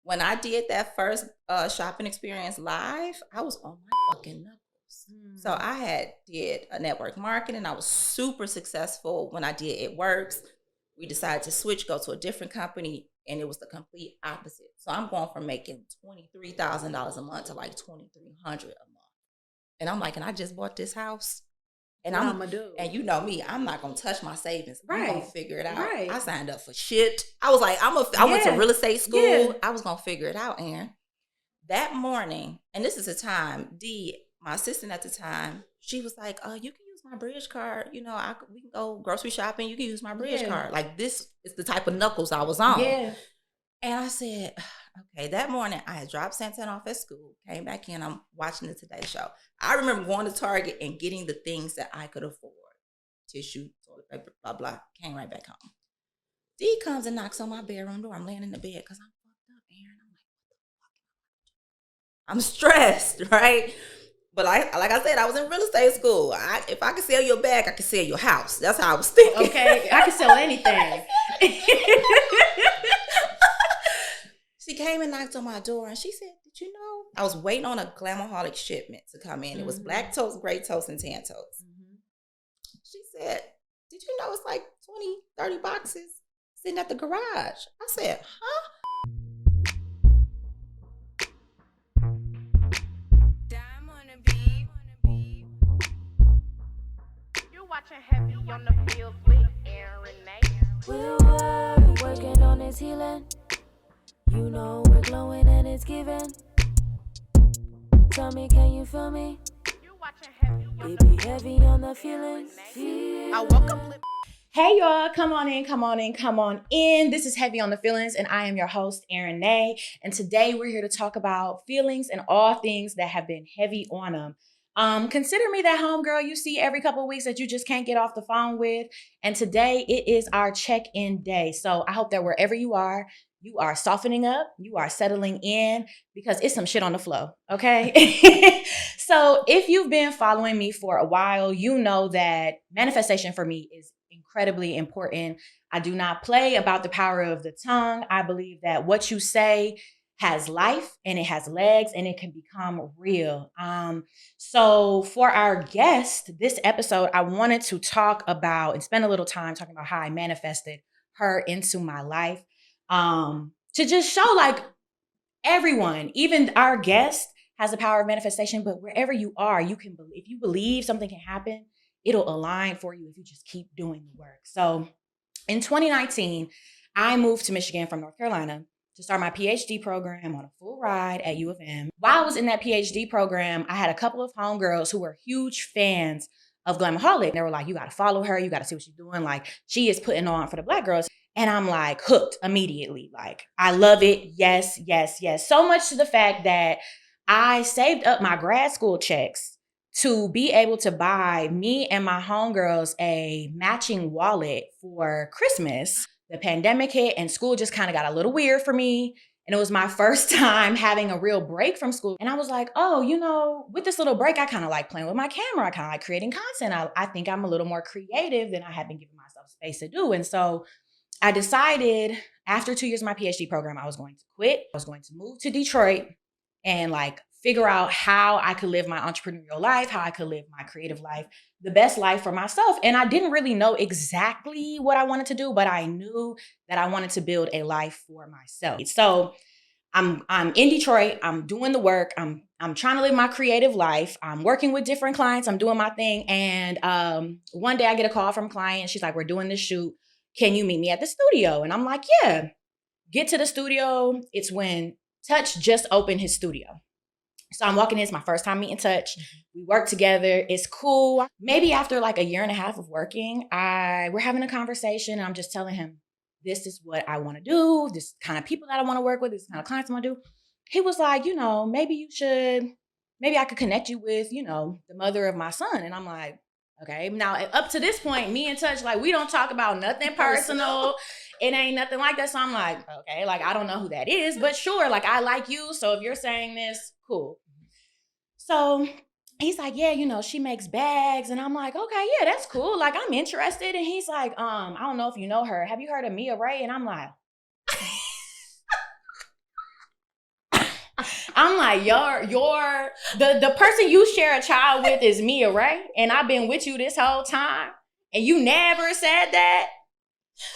when I did that first shopping experience live, I was on my fucking knuckles. So I had did a network marketing. I was super successful when I did It Works. We decided to switch, go to a different company, and it was the complete opposite. So I'm going from making $23,000 a month to like $2,300 a month. And I'm like, and I just bought this house. And I'm gonna do. And you know me, I'm not gonna touch my savings. I'm gonna figure it out. Right. I signed up for shit. I was like, I went to real estate school. Yeah. I was gonna figure it out, Aaron. That morning, and this is the time, my assistant at the time, she was like, you can use my bridge card. You know, we can go grocery shopping. You can use my bridge card. Like, this is the type of knuckles I was on. Yeah. And I said, okay, that morning I had dropped Santan off at school, came back in, I'm watching the Today Show. I remember going to Target and getting the things that I could afford. Tissue, toilet paper, blah, blah. Came right back home. D comes and knocks on my bedroom door. I'm laying in the bed because I'm fucked up, Aaron. I'm like, what the fuck am I doing? I'm stressed, right? But like I said, I was in real estate school. If I could sell your bag, I could sell your house. That's how I was thinking. Okay, I could sell anything. She came and knocked on my door and she said, did you know? I was waiting on a Glam-Aholic shipment to come in. It was black toast, gray toast, and tan toast. She said, did you know it's like 20, 30 boxes sitting at the garage? I said, huh? You're watching Heavy on the Field with Aaron Nay. We're working on his healing. You know we're glowing and it's giving. Tell me, can you feel me? You're watching Heavy on It be heavy on the feelings. I woke up. Hey y'all, come on in. This is Heavy on the Feelings, and I am your host, Aaron Nay. And today we're here to talk about feelings and all things that have been heavy on them. Consider me that homegirl you see every couple of weeks that you just can't get off the phone with. And today it is our check-in day. So I hope that wherever you are softening up, you are settling in, because it's some shit on the flow, okay? So if you've been following me for a while, you know that manifestation for me is incredibly important. I do not play about the power of the tongue. I believe that what you say has life and it has legs and it can become real. So for our guest, this episode, I wanted to talk about and spend a little time talking about how I manifested her into my life. To just show like everyone, even our guest has the power of manifestation, but wherever you are, you can believe. If you believe something can happen, it'll align for you if you just keep doing the work. So in 2019, I moved to Michigan from North Carolina to start my PhD program on a full ride at U of M. While I was in that PhD program, I had a couple of homegirls who were huge fans of Glam-Aholic. They were like, you got to follow her. You got to see what she's doing. Like, she is putting on for the Black girls. And I'm like hooked immediately. Like, I love it. Yes, yes, yes. So much to the fact that I saved up my grad school checks to be able to buy me and my homegirls a matching wallet for Christmas. The pandemic hit and school just kind of got a little weird for me. And it was my first time having a real break from school. And I was like, oh, you know, with this little break, I kind of like playing with my camera. I kind of like creating content. I think I'm a little more creative than I have been giving myself space to do. And so I decided after 2 years of my PhD program, I was going to quit. I was going to move to Detroit and like figure out how I could live my entrepreneurial life, how I could live my creative life, the best life for myself. And I didn't really know exactly what I wanted to do, but I knew that I wanted to build a life for myself. So I'm in Detroit. I'm doing the work. I'm trying to live my creative life. I'm working with different clients. I'm doing my thing. And one day I get a call from a client. She's like, we're doing this shoot. Can you meet me at the studio? And I'm like, yeah. Get to the studio. It's when Touch just opened his studio. So I'm walking in. It's my first time meeting Touch. We work together. It's cool. Maybe after like a year and a half of working, we're having a conversation. And I'm just telling him, this is what I want to do. This kind of people that I want to work with. This kind of clients I want to do. He was like, you know, maybe I could connect you with, you know, the mother of my son. And I'm like, okay. Now, up to this point, me and Touch, like, we don't talk about nothing personal. It ain't nothing like that. So I'm like, okay, like, I don't know who that is, but sure, like, I like you. So if you're saying this, cool. So he's like, yeah, you know, she makes bags. And I'm like, okay, yeah, that's cool. Like, I'm interested. And he's like, I don't know if you know her. Have you heard of Mia Ray? And I'm like, I'm like, the person you share a child with is Mia, right? And I've been with you this whole time, and you never said that.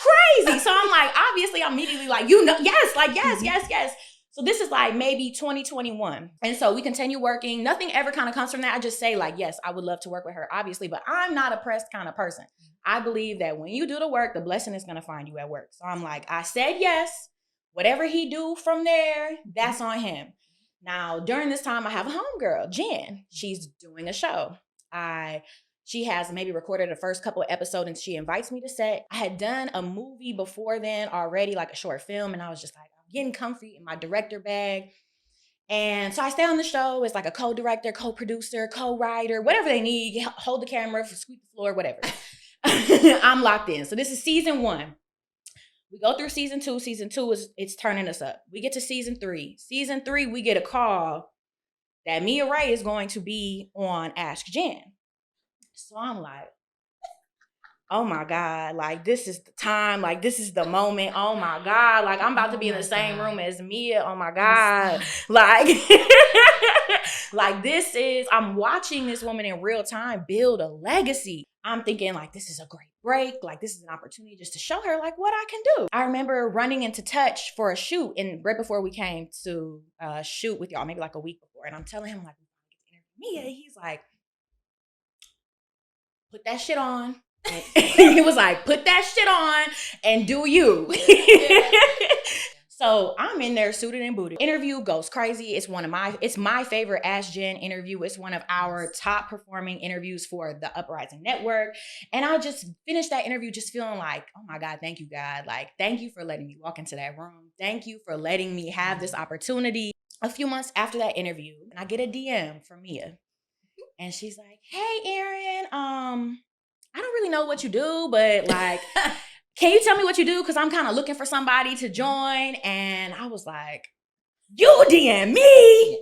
Crazy. So I'm like, obviously, I'm immediately like, yes. So this is like maybe 2021. And so we continue working. Nothing ever kind of comes from that. I just say like, yes, I would love to work with her, obviously, but I'm not a pressed kind of person. I believe that when you do the work, the blessing is going to find you at work. So I'm like, I said yes. Whatever he do from there, that's on him. Now, during this time, I have a homegirl, Jen. She's doing a show. She has maybe recorded the first couple of episodes and she invites me to set. I had done a movie before then already, like a short film. And I was just like, I'm getting comfy in my director bag. And so I stay on the show as like a co-director, co-producer, co-writer, whatever they need, hold the camera, sweep the floor, whatever. I'm locked in. So this is season 1. We go through season 2. Season 2 it's turning us up. We get to season 3. Season 3, we get a call that Mia Ray is going to be on Ask Jen. So I'm like, oh my God, like this is the time, like this is the moment. Oh my God, like I'm about to be in the same room as Mia. Oh my God. Like, I'm watching this woman in real time build a legacy. I'm thinking like, this is a great break. Like this is an opportunity just to show her like what I can do. I remember running into Touch for a shoot and right before we came to shoot with y'all, maybe like a week before. And I'm telling him like, we want to get to interview Mia. He's like, put that shit on. He was like, put that shit on and do you. So I'm in there suited and booted. Interview goes crazy. It's my favorite Ask Jen interview. It's one of our top performing interviews for the Uprising Network. And I just finished that interview just feeling like, oh my God, thank you, God. Like, thank you for letting me walk into that room. Thank you for letting me have this opportunity. A few months after that interview, I get a DM from Mia. And she's like, hey, Erin, I don't really know what you do, but like, can you tell me what you do? Because I'm kind of looking for somebody to join. And I was like, you DM me?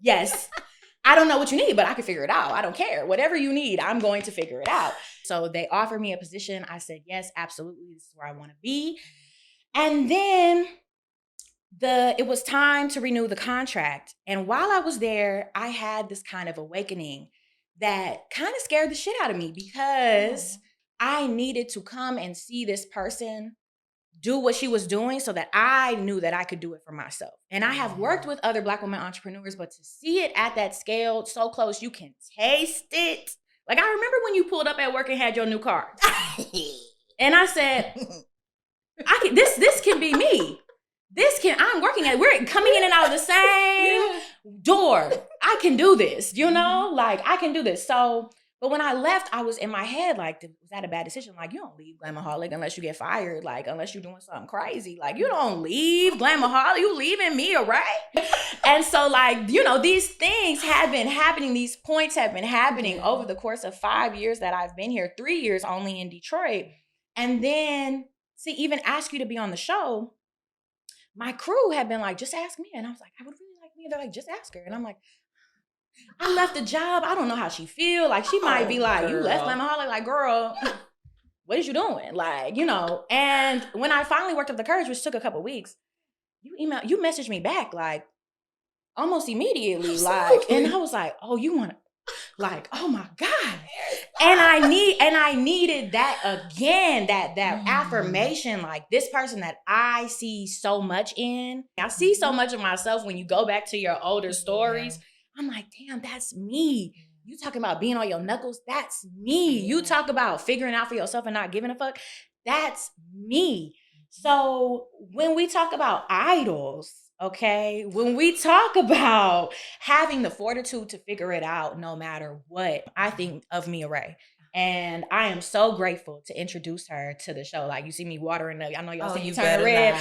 Yes. I don't know what you need, but I can figure it out. I don't care. Whatever you need, I'm going to figure it out. So they offered me a position. I said, yes, absolutely. This is where I want to be. And then it was time to renew the contract. And while I was there, I had this kind of awakening that kind of scared the shit out of me because I needed to come and see this person do what she was doing so that I knew that I could do it for myself. And I have worked with other Black women entrepreneurs, but to see it at that scale, so close, you can taste it. Like I remember when you pulled up at work and had your new car. And I said, this can be me. I'm working at, we're coming in and out of the same door. I can do this, like I can do this. So, but when I left, I was in my head, like, was that a bad decision? Like, you don't leave Glam-Aholic unless you get fired. Like, unless you're doing something crazy. Like, you don't leave Glam-Aholic, you leaving Mia, right? And so like, these things have been happening. These points have been happening over the course of 5 years that I've been here, 3 years only in Detroit. And then to even ask you to be on the show, my crew had been like, just ask me. And I was like, I would really like me. They're like, just ask her. And I'm like, I left the job. I don't know how she feel. Like, she might be like, girl. You left Glam-Aholic. Like, girl, what is you doing? Like, And when I finally worked up the courage, which took a couple weeks, you messaged me back, like, almost immediately. Absolutely. Like, and I was like, oh, you want to, like, oh my God. And I needed that again, that affirmation, like this person that I see so much in. I see so much of myself when you go back to your older stories. I'm like, damn, that's me. You talking about being on your knuckles? That's me. You talk about figuring out for yourself and not giving a fuck? That's me. So when we talk about idols, okay, when we talk about having the fortitude to figure it out no matter what, I think of Mia Ray. And I am so grateful to introduce her to the show. Like, you see me watering up. I know y'all see me turn red.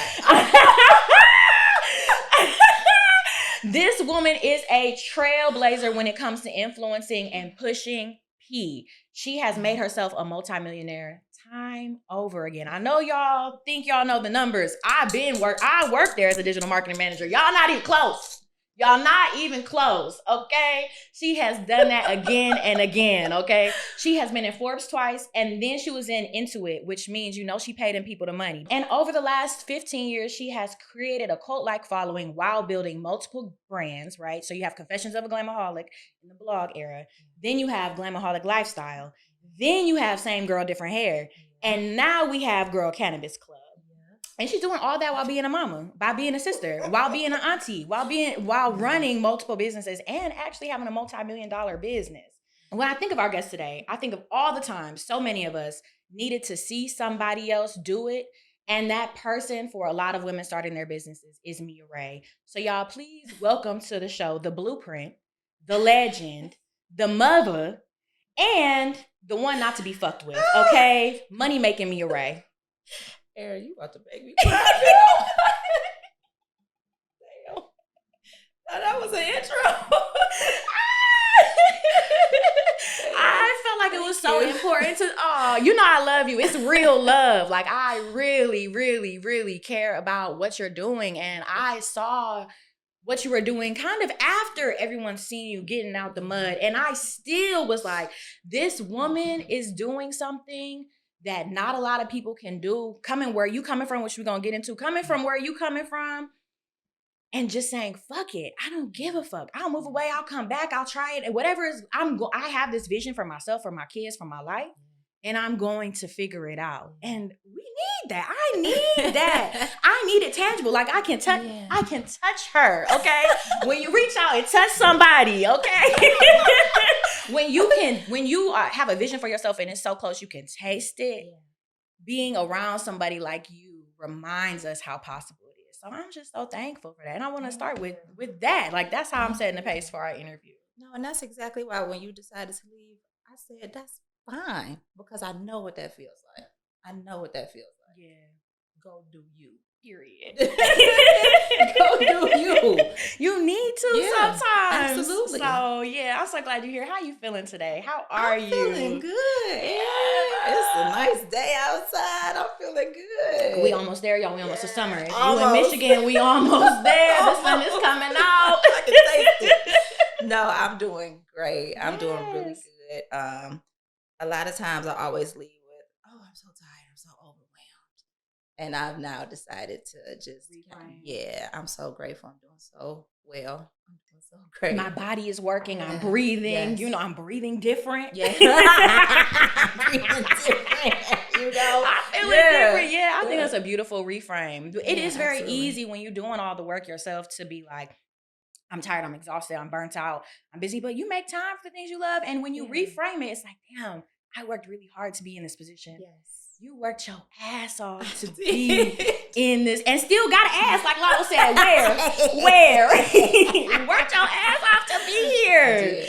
This woman is a trailblazer when it comes to influencing and pushing P. She has made herself a multi-millionaire time over again. I know y'all think y'all know the numbers. I worked there as a digital marketing manager. Y'all not even close. Y'all not even close, okay? She has done that again and again, okay? She has been in Forbes twice, and then she was in Intuit, which means, she paid them people the money. And over the last 15 years, she has created a cult-like following while building multiple brands, right? So you have Confessions of a Glam-Aholic in the blog era. Then you have Glam-Aholic Lifestyle. Then you have Same Girl, Different Hair. And now we have Girl Cannabis Club. And she's doing all that while being a mama, by being a sister, while being an auntie, while running multiple businesses and actually having a multi-million-dollar business. When I think of our guest today, I think of all the times so many of us needed to see somebody else do it. And that person for a lot of women starting their businesses is Mia Ray. So y'all, please welcome to the show, the blueprint, the legend, the mother, and the one not to be fucked with, okay? Money-making Mia Ray. Aaron, you about to make me cry, girl. Damn. Now that was an intro. I felt like it was so important to, I love you. It's real love. Like, I really, really, really care about what you're doing. And I saw what you were doing kind of after everyone's seen you getting out the mud. And I still was like, this woman is doing something that not a lot of people can do, coming where you coming from, which we're going to get into, coming from where you coming from, and just saying, fuck it, I don't give a fuck. I'll move away, I'll come back, I'll try it, and whatever is, I have this vision for myself, for my kids, for my life, and I'm going to figure it out. And we need that. I need that. I need it tangible. Like, I can touch her, okay? When you reach out and touch somebody, okay? When you have a vision for yourself and it's so close you can taste it, being around somebody like you reminds us how possible it is. So I'm just so thankful for that. And I want to start with that. Like, that's how I'm setting the pace for our interview. No, and that's exactly why when you decided to leave, I said, that's fine, because I know what that feels like. Yeah. Go do you. Period. Go do you. You need to sometimes. Absolutely. So yeah, I'm so glad you're here. How you feeling today? How are you? Feeling good. Yeah. It's a nice day outside. I'm feeling good. We almost there, y'all. We almost to summer. If Almost. you in Michigan, we almost there. The sun is coming out. I can taste it. No, I'm doing great. I'm doing really good. A lot of times I always leave with, I'm so tired. I'm so overwhelmed. And I've now decided to just, I'm so grateful. I'm doing so well. I'm doing so great. My body is working. I'm breathing. Yes. I'm breathing different. Yeah. Breathing different. I feel different. Yeah, I think that's a beautiful reframe. It is very absolutely easy when you're doing all the work yourself to be like, I'm tired, I'm exhausted, I'm burnt out, I'm busy, but you make time for the things you love. And when you reframe it, it's like, damn, I worked really hard to be in this position. Yes. You worked your ass off to be in this, and still got an ass, like Lalo said. Where? You worked your ass off to be here.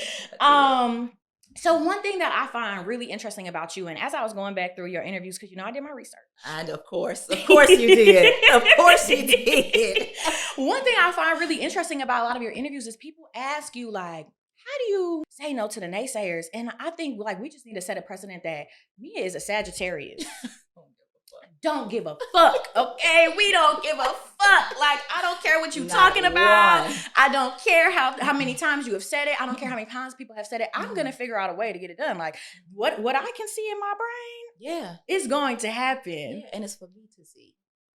So one thing that I find really interesting about you, and as I was going back through your interviews, because I did my research. And of course you did. Of course you did. One thing I find really interesting about a lot of your interviews is people ask you, like, how do you say no to the naysayers? And I think, like, we just need to set a precedent that Mia is a Sagittarius. Don't give a fuck, okay? We don't give a fuck. Like, I don't care what you're talking about. I don't care how many times you have said it. I don't care how many times people have said it. I'm going to figure out a way to get it done. Like, what I can see in my brain, is going to happen. Yeah, and it's for me to see.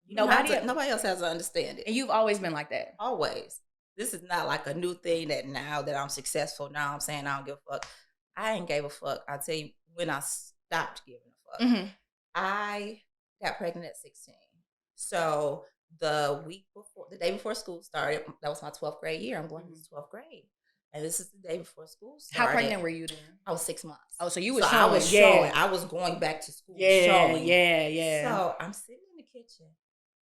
Nobody else has to understand it. And you've always been like that. Always. This is not like a new thing that now that I'm successful, now I'm saying I don't give a fuck. I ain't gave a fuck. I'll tell you when I stopped giving a fuck. Mm-hmm. I got pregnant at 16. So the day before school started, that was my 12th grade year. I'm going into 12th grade. And this is the day before school started. How pregnant were you then? I was 6 months. Oh, so you were showing. I was showing. I was going back to school showing. Yeah. So I'm sitting in the kitchen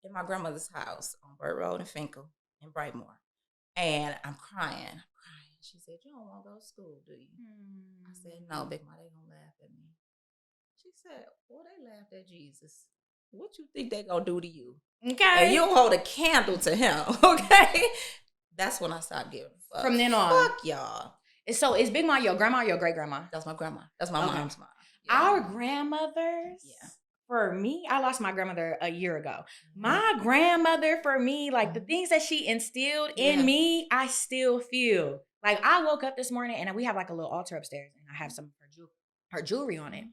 in my grandmother's house on Bird Road in Finkel in Brightmoor. And I'm crying. She said, you don't want to go to school, do you? I said, no, Big Ma, they going to laugh at me. She said, well, they laughed at Jesus. What you think they going to do to you? Okay. And you hold a candle to him, okay? That's when I stopped giving a fuck. From then on. Fuck y'all. So is Big Ma your grandma or your great-grandma? That's my grandma. That's my mom's mom. Yeah. Our grandmothers, for me, I lost my grandmother a year ago. My grandmother, for me, like the things that she instilled in me, I still feel. Like I woke up this morning and we have like a little altar upstairs and I have some of her jewelry on it.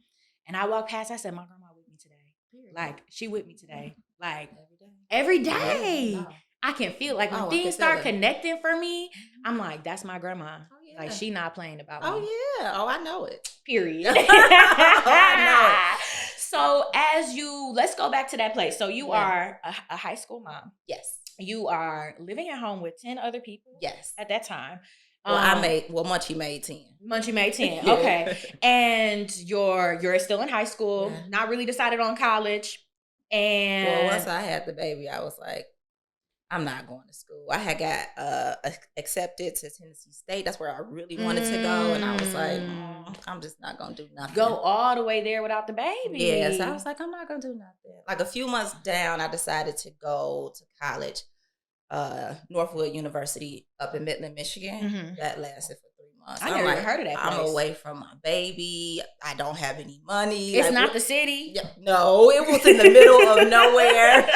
And I walked past, I said, my grandma with me today. Like she with me today. Like every day. Yeah, no. I can feel like when things start connecting for me, I'm like, that's my grandma. Oh, yeah. Like she not playing about me. Oh yeah. Oh, I know it. Period. I know it. So let's go back to that place. So you are a high school mom. Yes. You are living at home with 10 other people. Yes. At that time. Well, Munchie made 10. Munchie made 10. Yeah. Okay. And you're still in high school, not really decided on college. And once I had the baby, I was like, I'm not going to school. I had got accepted to Tennessee State. That's where I really wanted to go. And I was like, I'm just not going to do nothing. Go all the way there without the baby. Yeah, so I was like, I'm not going to do nothing. Like a few months down, I decided to go to college, Northwood University up in Midland, Michigan. Mm-hmm. That lasted for 3 months. I never heard of that place. I'm away from my baby. I don't have any money. It's not the city? Yeah, no, it was in the middle of nowhere.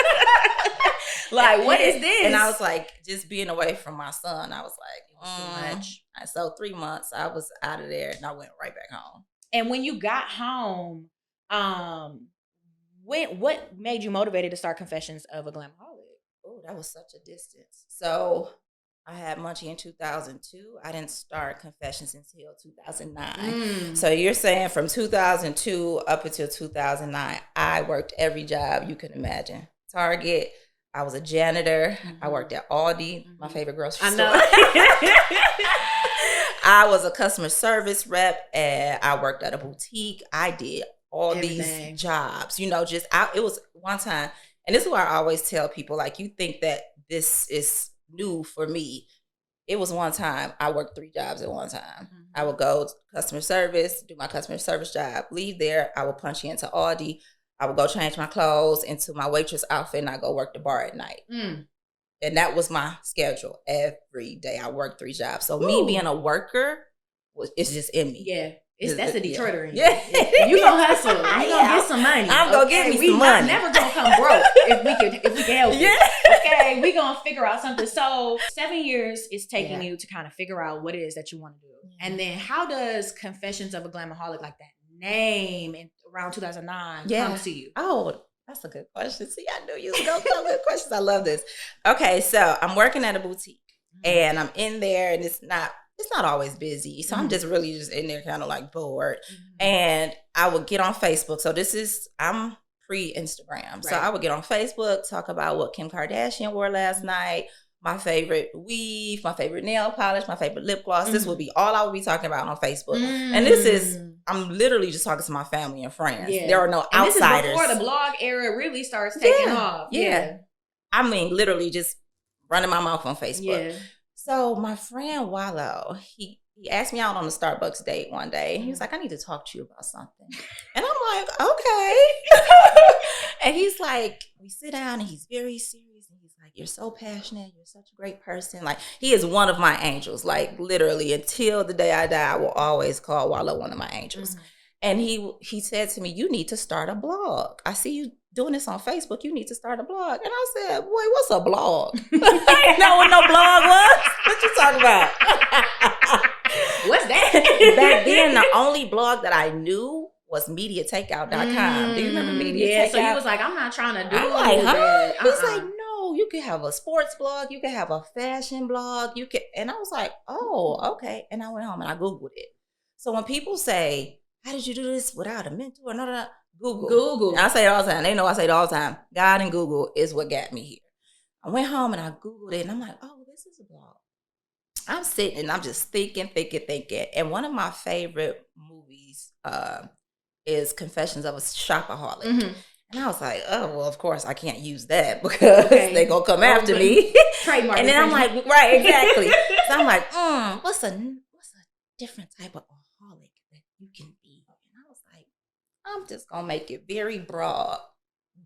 Like, what is this? And I was like, just being away from my son, I was like, too much. So 3 months, I was out of there and I went right back home. And when you got home, what made you motivated to start Confessions of a Glamaholic? Oh, that was such a distance. So I had Munchie in 2002. I didn't start Confessions until 2009. So you're saying from 2002 up until 2009, I worked every job you can imagine. Target. I was a janitor. I worked at Aldi, my favorite grocery store. I was a customer service rep, and I worked at a boutique. I did all these jobs. You know, it was one time, and this is why I always tell people, like, you think that this is new for me. It was one time I worked 3 jobs at one time. I would go to customer service, do my customer service job, leave there. I would punch into Aldi. I would go change my clothes into my waitress outfit and I go work the bar at night. And that was my schedule every day. I worked 3 jobs. So me being a worker, it's just in me. Yeah. That's a Detroiter in you. Yeah. You gonna hustle. You gonna get some money. I'm gonna get me some money. We're never gonna come broke if we can help you. Okay, we gonna figure out something. So 7 years is taking you to kind of figure out what it is that you want to do. And then how does Confessions of a Glamaholic, like that name, and around 2009 come to you? Oh, that's a good question. See, I knew you was going to come with questions. I love this. Okay, so I'm working at a boutique and I'm in there and it's not always busy. So I'm just really just in there kind of like bored. And I would get on Facebook. So I'm pre-Instagram. Right. So I would get on Facebook, talk about what Kim Kardashian wore last night, my favorite weave, my favorite nail polish, my favorite lip gloss. This would be all I would be talking about on Facebook. And I'm literally just talking to my family and friends. Yeah. There are no outsiders. This is before the blog era really starts taking off. Yeah. I mean, literally just running my mouth on Facebook. Yeah. So my friend Wallow, he asked me out on a Starbucks date one day. He was like, I need to talk to you about something. And I'm like, okay. And he's like, we sit down and he's very serious. And he's like, you're so passionate. You're such a great person. Like, he is one of my angels. Like, literally, until the day I die, I will always call Wallow one of my angels. And he said to me, you need to start a blog. I see you doing this on Facebook. You need to start a blog. And I said, boy, what's a blog? I didn't know what no blog was. What you talking about? What's that? Back then, the only blog that I knew was MediaTakeout.com. Do you remember MediaTakeout? Yeah, so he was like, I'm not trying to do I'm like, huh? He's like, no, you can have a sports blog. You can have a fashion blog. And I was like, oh, okay. And I went home and I Googled it. So when people say, how did you do this without a mentor? No. Google. And I say it all the time. They know I say it all the time. God and Google is what got me here. I went home and I Googled it and I'm like, oh, this is a blog. I'm sitting and I'm just thinking. And one of my favorite movies is Confessions of a Shopaholic. And I was like, oh, well, of course I can't use that because they going to come after me. Trademark. And then I'm like, right, exactly. So I'm like, what's a different type of aholic that you can be? And I was like, I'm just going to make it very broad.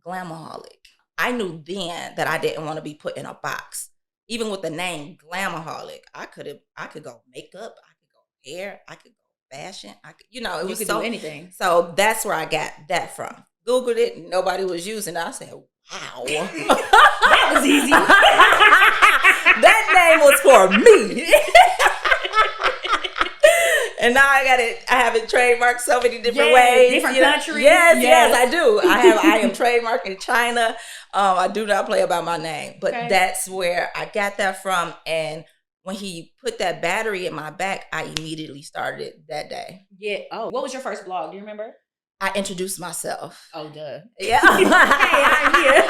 Glamaholic. I knew then that I didn't want to be put in a box. Even with the name Glamaholic, I could go makeup, I could go hair, I could go fashion, it was do anything. So that's where I got that from. Googled it, and nobody was using it. I said, wow. That was easy. That name was for me. And now I got it. I have it trademarked so many different ways. Different countries. Yes, I do. I am trademarked in China. I do not play about my name, but that's where I got that from. And when he put that battery in my back, I immediately started it that day. Yeah. Oh, what was your first blog? Do you remember? I introduced myself. Oh, duh. Yeah. Hey, I'm here.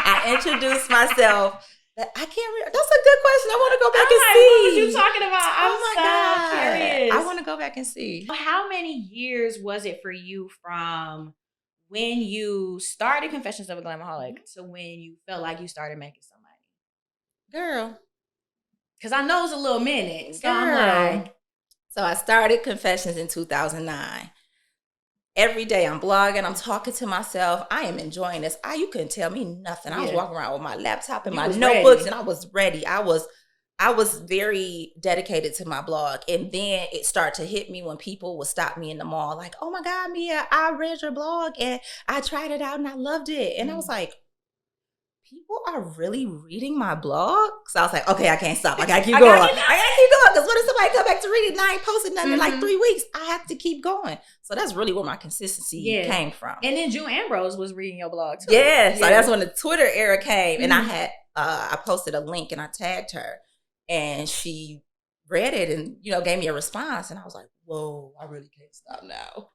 I introduced myself. I can't remember. That's a good question. I want to go back and like, see. What was you talking about? I'm my so God. curious. I want to go back and see. How many years was it for you from when you started Confessions of a Glamaholic to when you felt like you started making some money? Girl. Because I know it's a little minute. So I'm like. So I started Confessions in 2009. Every day I'm blogging, I'm talking to myself. I am enjoying this. You couldn't tell me nothing. I was walking around with my laptop and my notebooks, and I was ready. I was very dedicated to my blog. And then it started to hit me when people would stop me in the mall, like, oh my God, Mia, I read your blog and I tried it out and I loved it. And I was like, people are really reading my blog? So I was like, okay, I can't stop. I gotta keep going. I gotta keep going. Because what if somebody come back to read it and I ain't posted nothing in like 3 weeks? I have to keep going. So that's really where my consistency came from. And then June Ambrose was reading your blog too. Yeah. So that's when the Twitter era came. And I posted a link and I tagged her. And she read it and, gave me a response. And I was like, whoa, I really can't stop now.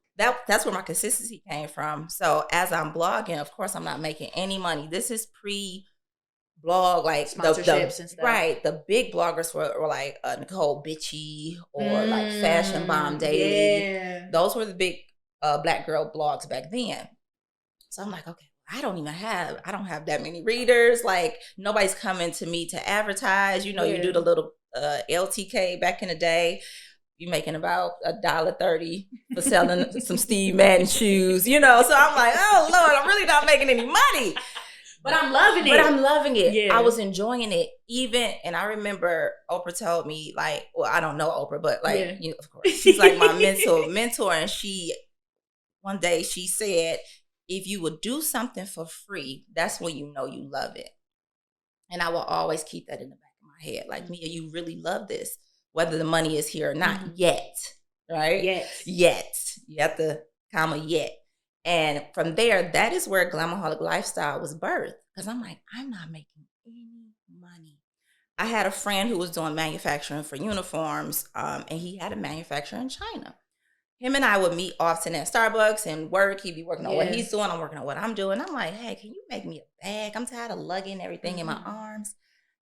That's where my consistency came from. So as I'm blogging, of course, I'm not making any money. This is pre-blog, like sponsorships and stuff. Right. The big bloggers were like Nicole Bitchy or like Fashion Bomb Daily. Yeah. Those were the big Black girl blogs back then. So I'm like, okay, I don't have that many readers. Like nobody's coming to me to advertise. You do the little LTK back in the day. You making about $1.30 for selling some Steve Madden shoes, So I'm like, oh Lord, I'm really not making any money. But I'm loving it. Yeah. I was enjoying it. And I remember Oprah told me, like, well, I don't know Oprah, but like, of course, she's like my mentor. And one day she said, if you would do something for free, that's when you know you love it. And I will always keep that in the back of my head. Like, Mia, you really love this. Whether the money is here or not yet, right? Yet. You have to comma yet. And from there, that is where Glam-Aholic Lifestyle was birthed. Because I'm like, I'm not making any money. I had a friend who was doing manufacturing for uniforms, and he had a manufacturer in China. Him and I would meet often at Starbucks and work. He'd be working on what he's doing. I'm working on what I'm doing. I'm like, hey, can you make me a bag? I'm tired of lugging everything in my arms.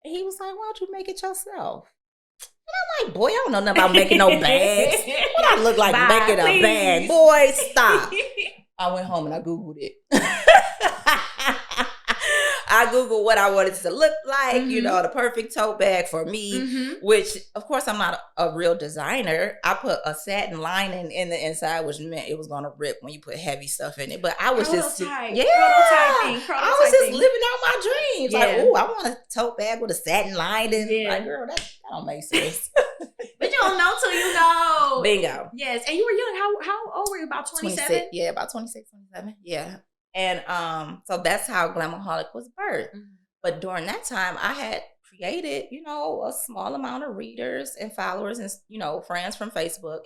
And he was like, why don't you make it yourself? And I'm like, boy, I don't know nothing about making no bags. What I look like making a bag? Boy, stop. I went home and I Googled it. I Googled what I wanted it to look like, the perfect tote bag for me, which, of course, I'm not a real designer. I put a satin lining in the inside, which meant it was going to rip when you put heavy stuff in it. But I was prototyping. I was just living out my dreams. Yeah. Like, I want a tote bag with a satin lining. Yeah. Like, girl, that don't make sense. But you don't know till you know. Bingo. Yes. And you were young. How old were you? About 27? Yeah, about 26, 27. Yeah. And so that's how Glam-Aholic was birthed. But during that time, I had created, a small amount of readers and followers and, friends from Facebook.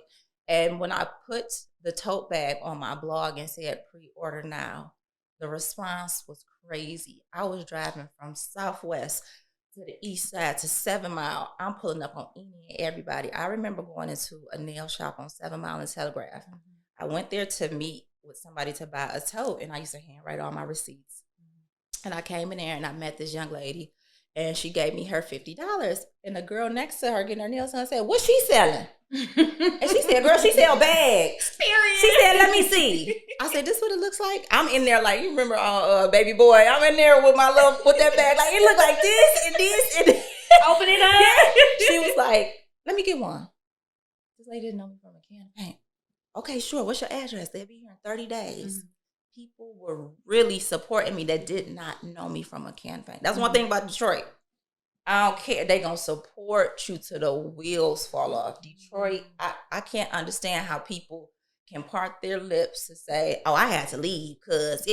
And when I put the tote bag on my blog and said pre-order now, the response was crazy. I was driving from Southwest to the east side to 7 Mile. I'm pulling up on any and everybody. I remember going into a nail shop on 7 Mile and Telegraph. I went there to meet with somebody to buy a tote, and I used to handwrite all my receipts. And I came in there and I met this young lady, and she gave me her $50. And the girl next to her getting her nails done said, "What's she selling?" And she said, "Girl, she sell bags." Period. She said, "Let me see." I said, "This what it looks like?" I'm in there like, you remember Baby Boy? I'm in there with that bag. Like, it looked like this and this and this. Open it up. Yeah. She was like, "Let me get one." This lady didn't know me from a can of paint. Okay, sure. What's your address? They'll be here in 30 days. People were really supporting me that did not know me from a can of paint. That's one thing about Detroit. I don't care. They gonna support you till the wheels fall off. Detroit, I can't understand how people can part their lips to say, "Oh, I had to leave," because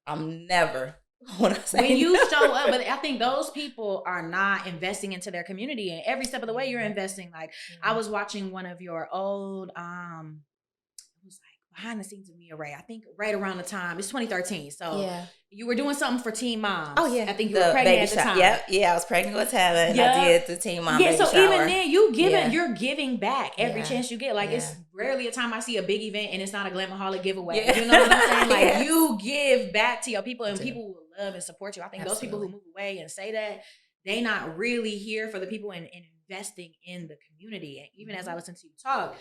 I'm never gonna say when you no. show up. But I think those people are not investing into their community, and every step of the way you're investing. Like I was watching one of your old it was like behind the scenes of Mia Ray. I think right around the time it's 2013. So you were doing something for Teen Moms. Oh yeah, I think you were pregnant at the time. Yeah, I was pregnant with Tana, and I did the Teen Mom baby so shower. even then, you're giving back every chance you get. Like it's rarely a time I see a big event and it's not a Glam-Aholic giveaway. Yeah. You know what I'm saying? Like you give back to your people, and people will love and support you. I think those people who move away and say that, they not really here for the people and investing in the community. And even as I listen to you talk,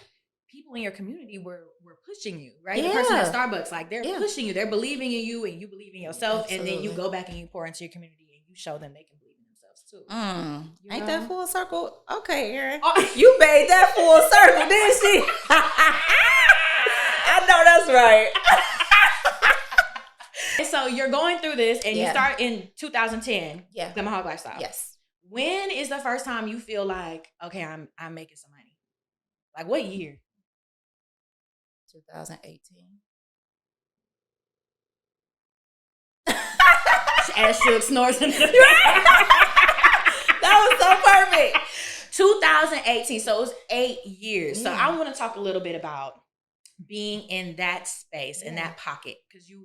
people in your community were pushing you, right? The person at Starbucks, like they're pushing you. They're believing in you, and you believe in yourself. Absolutely. And then you go back and you pour into your community and you show them they can believe in themselves too. Ain't that full circle? Okay, Erin. You made that full circle, didn't she? I know that's right. So you're going through this, and you start in 2010. Yeah, Glam-Aholic Lifestyle. Yes. When is the first time you feel like, okay, I'm making some money? Like what year? 2018. As Suge snores in the That was so perfect. 2018. So it was 8 years. Yeah. So I want to talk a little bit about being in that space, in that pocket, because you're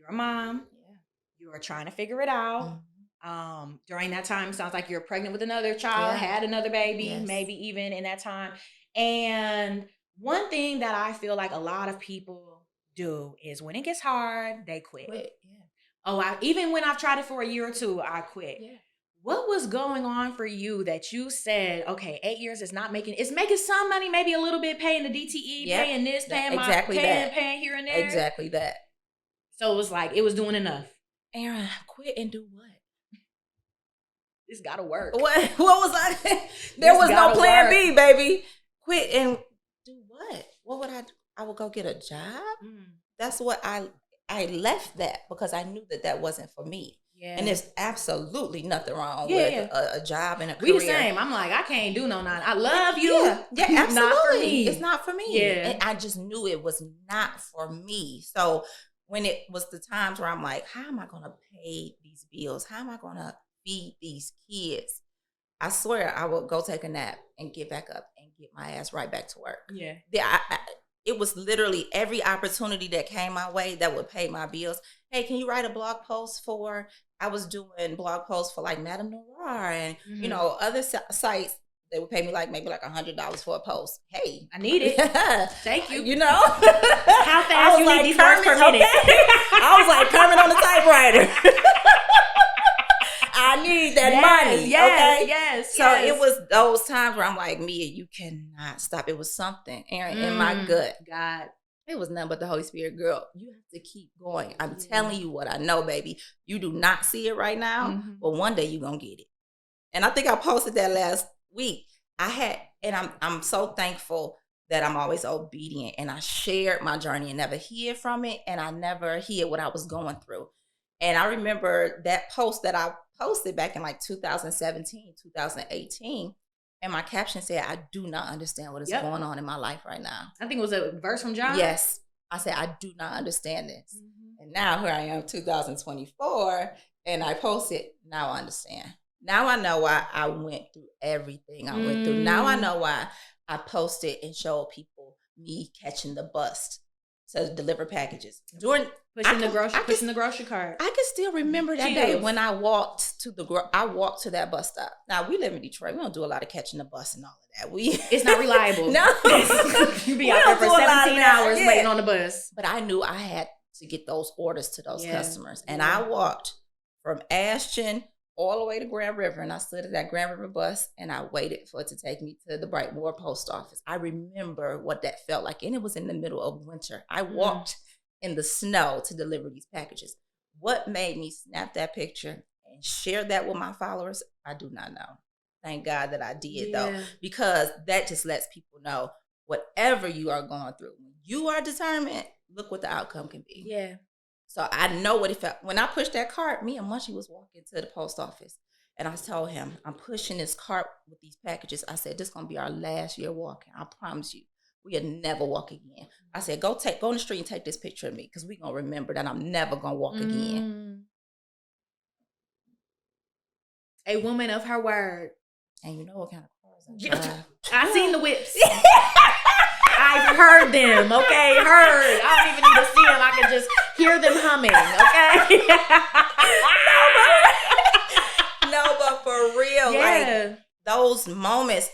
a mom. Yeah. You are trying to figure it out. Mm-hmm. During that time, sounds like you're pregnant with another child, had another baby, maybe even in that time. And one thing that I feel like a lot of people do is when it gets hard, they quit. Even when I've tried it for a year or two, I quit. Yeah. What was going on for you that you said, okay, 8 years is not making, it's making some money, maybe a little bit, paying the DTE, paying this, paying here and there. Exactly that. So it was like, it was doing enough. Erin, quit and do what? It's gotta work. What was I? There was no plan B, baby. Quit and do what? What would I do? I would go get a job. That's what I left that because I knew that wasn't for me. Yeah. And there's absolutely nothing wrong with a job and a career. We the same. I'm like, I can't do no 9. I love you. Yeah, absolutely. Not for me. It's not for me. Yeah. And I just knew it was not for me. So when it was the times where I'm like, how am I going to pay these bills? How am I going to feed these kids? I swear I would go take a nap and get back up and get my ass right back to work. Yeah. It was literally every opportunity that came my way that would pay my bills. Hey, can you write a blog post for? I was doing blog posts for like Madame Noir and other sites. They would pay me maybe $100 for a post. Hey, I need it. Thank you. You know how fast you need these words per minute? I was like Kermit on the typewriter. I need that money. Yes, okay? Yes. So it was those times where I'm like, Mia, you cannot stop. It was something, Erin, in my gut. God. It was nothing but the Holy Spirit. Girl, you have to keep going. I'm telling you what I know, baby. You do not see it right now, but one day you're going to get it. And I think I posted that last week. I'm so thankful that I'm always obedient. And I shared my journey and never hid from it. And I never hid what I was going through. And I remember that post that I posted back in 2017, 2018. And my caption said, I do not understand what is going on in my life right now. I think it was a verse from John. Yes. I said, I do not understand this. And now here I am, 2024, and I posted, now I understand. Now I know why I went through everything I went through. Now I know why I posted and showed people me catching the bus to deliver packages. Pushing the grocery cart. I can still remember that day when I walked to that bus stop. Now we live in Detroit. We don't do a lot of catching the bus and all of that. It's not reliable. No. You be out there for 17 hours waiting on the bus. But I knew I had to get those orders to those customers. And I walked from Ashton all the way to Grand River, and I stood at that Grand River bus, and I waited for it to take me to the Brightmoor post office. I remember what that felt like, and it was in the middle of winter. I walked in the snow to deliver these packages. What made me snap that picture and share that with my followers, I do not know. Thank God that I did, though, because that just lets people know whatever you are going through, when you are determined, look what the outcome can be. Yeah. So I know what it felt. When I pushed that cart, me and Munchie was walking to the post office. And I told him, I'm pushing this cart with these packages. I said, this is going to be our last year walking. I promise you. we'll never walk again. I said, go on the street and take this picture of me because we're going to remember that I'm never going to walk again. A woman of her word. And you know what kind of cars I drive. I seen the whips. I've heard them, okay? Heard. I don't even need to see them. I can just hear them humming, okay? No, but for real, yeah. like those moments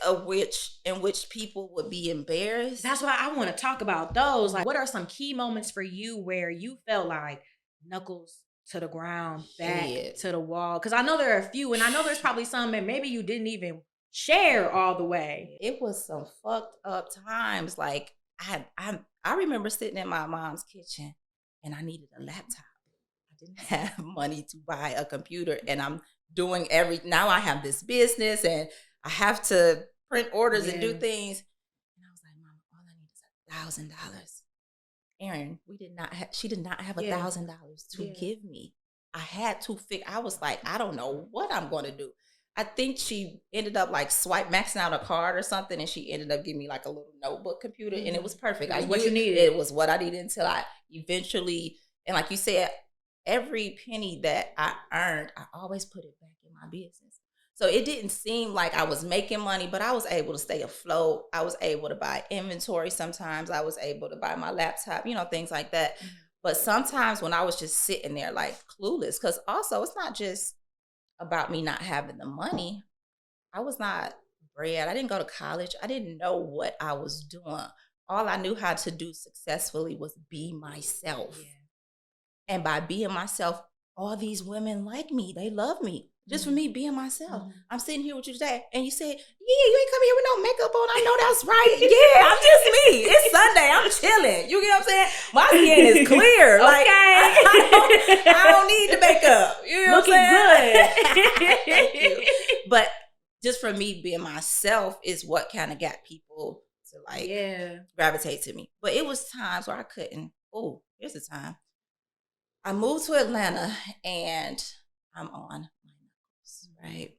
in which people would be embarrassed. That's why I want to talk about those. Like, what are some key moments for you where you felt like knuckles to the ground, back to the wall? Because I know there are a few, and I know there's probably some that maybe you didn't even share all the way. It was some fucked up times. Like I remember sitting in my mom's kitchen and I needed a laptop. I didn't have money to buy a computer, and I'm doing now I have this business and I have to print orders and do things. And I was like, Mama, all I need is $1,000. Erin, she did not have $1,000 to give me. I had to I was like, I don't know what I'm going to do. I think she ended up like maxing out a card or something, and she ended up giving me like a little notebook computer, and it was perfect. You needed. It was what I needed until I eventually, and like you said, every penny that I earned, I always put it back in my business. So it didn't seem like I was making money, but I was able to stay afloat. I was able to buy inventory sometimes. I was able to buy my laptop, things like that. Mm-hmm. But sometimes when I was just sitting there like clueless, because also it's not just about me not having the money. I was not bred. I didn't go to college. I didn't know what I was doing. All I knew how to do successfully was be myself. Yeah. And by being myself, all these women like me. They love me. Just for me being myself. Mm-hmm. I'm sitting here with you today, and you said, you ain't coming here with no makeup on. I know that's right. Yeah, I'm just me. It's Sunday. I'm chilling. You get what I'm saying? My skin is clear. Like, okay. I don't need the makeup. You know Looking what I'm saying? Good. Thank you. But just for me being myself is what kind of got people to gravitate to me. But it was times where I couldn't. Oh, here's the time. I moved to Atlanta, and I'm on my knuckles, right?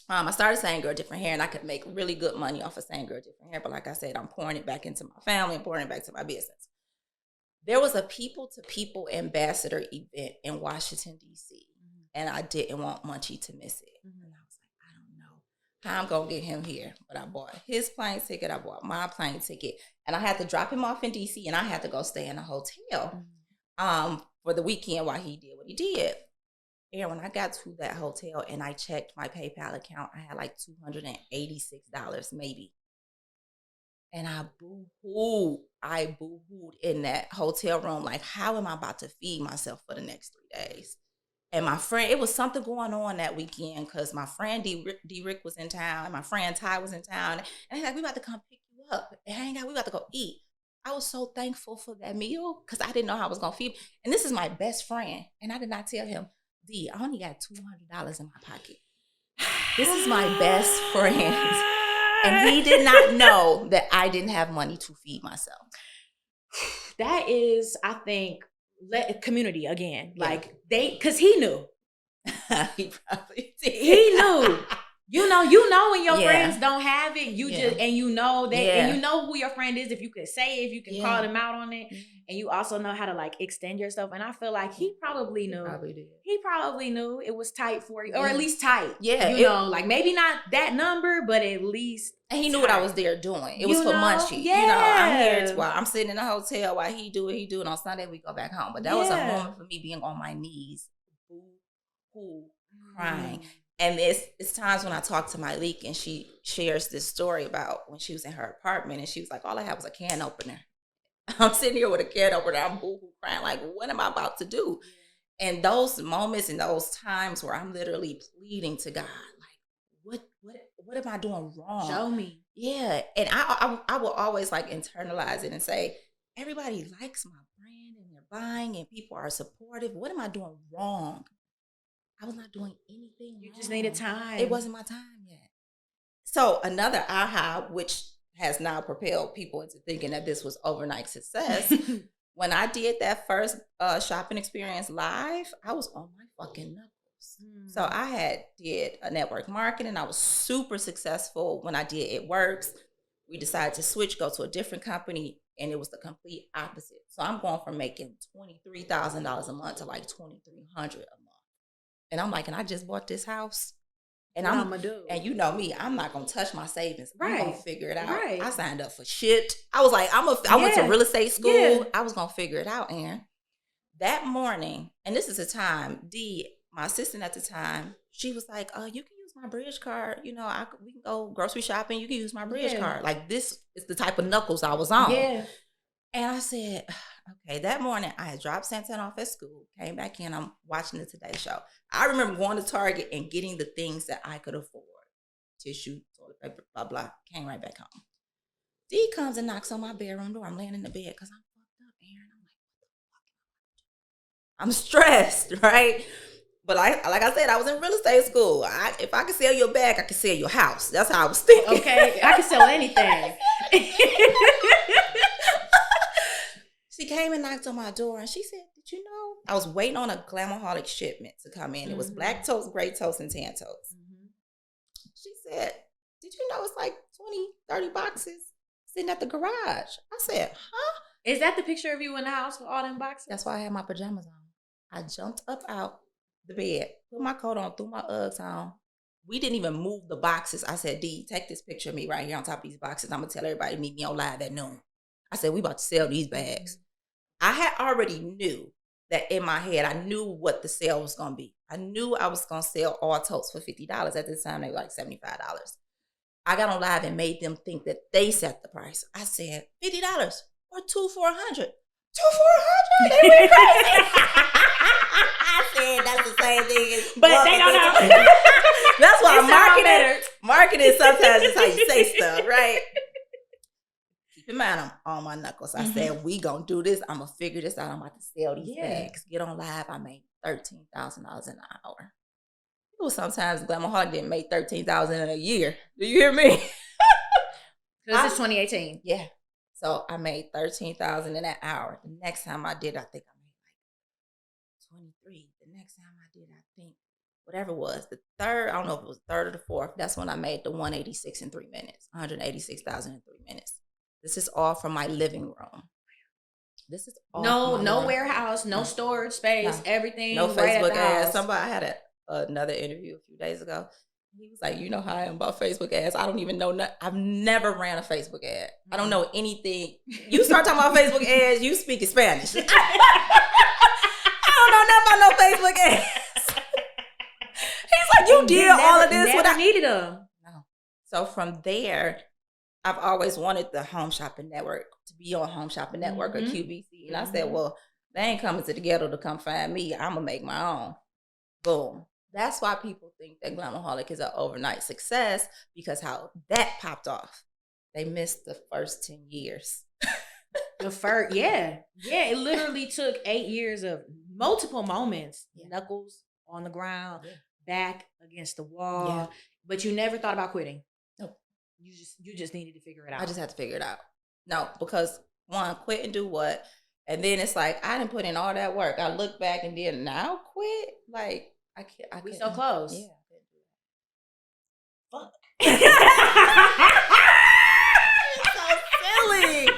I started saying girl different hair, and I could make really good money off of saying girl different hair. But like I said, I'm pouring it back into my family and pouring it back to my business. There was a people-to-people ambassador event in Washington, D.C., and I didn't want Munchie to miss it. And I was like, I don't know how I'm going to get him here. But I bought his plane ticket. I bought my plane ticket. And I had to drop him off in D.C., and I had to go stay in a hotel for the weekend while he did what he did. And when I got to that hotel and I checked my PayPal account, I had like $286 maybe. And I boo-hooed in that hotel room. Like, how am I about to feed myself for the next 3 days? And my friend, it was something going on that weekend because my friend D-Rick was in town and my friend Ty was in town. And he's like, we about to come pick you up and hang out. We about to go eat. I was so thankful for that meal because I didn't know how I was going to feed. And this is my best friend. And I did not tell him, D, I only got $200 in my pocket. This is my best friend. And he did not know that I didn't have money to feed myself. That is, I think, community again. Yeah. Like, because he knew. He probably did. He knew. You know when your friends don't have it, and you know that, and you know who your friend is if you can say it, if you can call them out on it, and you also know how to like extend yourself. And I feel like he probably knew. He probably knew it was tight for you, or at least tight. Yeah, you know, like maybe not that number, but at least. And he knew what I was there doing. It was for Munchie. Yeah. You know, I'm here while I'm sitting in a hotel while he do what he do, and on Sunday we go back home. But that was a moment for me being on my knees, crying. And it's times when I talk to Myleek and she shares this story about when she was in her apartment and she was like, all I had was a can opener. I'm sitting here with a can opener. I'm boo-hoo crying like, what am I about to do? And those moments and those times where I'm literally pleading to God, like, what am I doing wrong? Show me. Yeah. And I will always like internalize it and say, everybody likes my brand and they're buying and people are supportive. What am I doing wrong? I was not doing anything. You just needed time. It wasn't my time yet. So another aha, which has now propelled people into thinking that this was overnight success. When I did that first shopping experience live, I was on my fucking knuckles. So I did a network marketing. I was super successful when I did It Works. We decided to switch, go to a different company, and it was the complete opposite. So I'm going from making $23,000 a month to like $2,300 a month. And I'm like, and I just bought this house. And I'm gonna do? And you know me, I'm not gonna touch my savings. Right. I'm gonna figure it out. Right. I signed up for shit. I was like, I went to real estate school. Yeah. I was gonna figure it out, Aaron. That morning, and this is the time, my assistant at the time, she was like, you can use my bridge card. You know, we can go grocery shopping. You can use my bridge card. Like, this is the type of knuckles I was on. Yeah. And I said, okay, that morning I had dropped Santan off at school, came back in, I'm watching the Today Show. I remember going to Target and getting the things that I could afford. Tissue, toilet paper, blah, blah. Came right back home. D comes and knocks on my bedroom door. I'm laying in the bed because I'm fucked up, Aaron. I'm like, what the fuck am I doing? I'm stressed, right? But like I said, I was in real estate school. If I could sell your bag, I could sell your house. That's how I was thinking. Okay, I could sell anything. She came and knocked on my door and she said, did you know? I was waiting on a Glam-Aholic shipment to come in. It was black toast, gray toast, and tan toast. She said, did you know it's like 20, 30 boxes sitting at the garage? I said, huh? Is that the picture of you in the house with all them boxes? That's why I had my pajamas on. I jumped up out the bed, put my coat on, threw my Uggs on. We didn't even move the boxes. I said, D, take this picture of me right here on top of these boxes. I'm going to tell everybody to meet me on live at noon. I said, we about to sell these bags. I had already knew that in my head, I knew what the sale was going to be. I knew I was going to sell all totes for $50. At this time, they were like $75. I got on live and made them think that they set the price. I said, $50 or $2,400. $2,400? They went crazy. I said, that's the same thing. But they don't know. That's why marketing sometimes is how you say stuff, right? Keep in mind, I'm on my knuckles. I said, we gonna do this. I'm gonna figure this out. I'm about to sell these bags. Get on live. I made $13,000 an hour. It was sometimes Glamaholic didn't make $13,000 in a year. Do you hear me? This is 2018. Yeah. So I made $13,000 in that hour. The next time I did, I think I made like 23. The next time I did, I think whatever it was, the third, I don't know if it was the third or the fourth. That's when I made the 186 in 3 minutes, 186,000 in 3 minutes. This is all from my living room. This is all no warehouse, no storage space, everything. No right Facebook at the ads. house. Somebody I had another interview a few days ago. He was like, you know how I am about Facebook ads. I don't even know. I've never ran a Facebook ad. I don't know anything. You start talking about Facebook ads, you speak in Spanish. I don't know nothing about no Facebook ads. He's like, you did all of this without needed them. No. So from there, I've always wanted the Home Shopping Network to be on Home Shopping Network or QVC. And I said, well, they ain't coming to the ghetto to come find me. I'm going to make my own. Boom. That's why people think that Glamaholic is an overnight success, because how that popped off. They missed the first 10 years. Yeah, it literally took 8 years of multiple moments. Knuckles on the ground, back against the wall. But you never thought about quitting. Nope. You just needed to figure it out. I just had to figure it out. No, because one, quit and do what? And then it's like, I didn't put in all that work. I look back and then now quit? Like, I can't. We so close. Yeah. Fuck. So silly.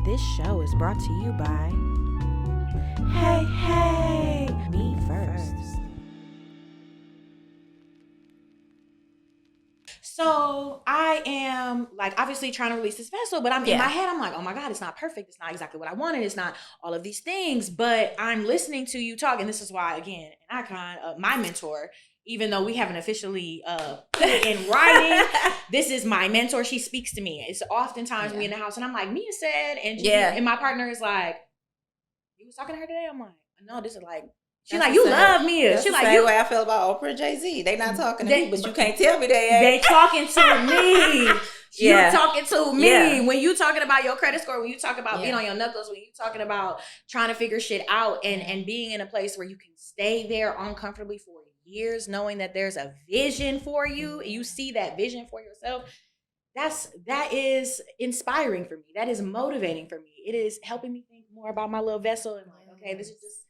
This show is brought to you by Hey, Me First. So I am like obviously trying to release this vessel, but I'm in my head, I'm like, oh my God, it's not perfect. It's not exactly what I wanted. It's not all of these things, but I'm listening to you talk. And this is why, again, an icon, my mentor, even though we haven't officially put it in writing, this is my mentor. She speaks to me. It's oftentimes we in the house and I'm like, Mia said, and my partner is like, you was talking to her today? I'm like, no, this is like, she's like, you love Mia. That's She's the like, same way I feel about Oprah and Jay-Z. They not talking to me, but you can't tell me they ain't. They talking to me. You're talking to me. When you talking about your credit score, when you talk about being on your knuckles, when you talking about trying to figure shit out and being in a place where you can stay there uncomfortably for years, knowing that there's a vision for you, and you see that vision for yourself, that is inspiring for me. That is motivating for me. It is helping me think more about my little vessel and like, okay, this is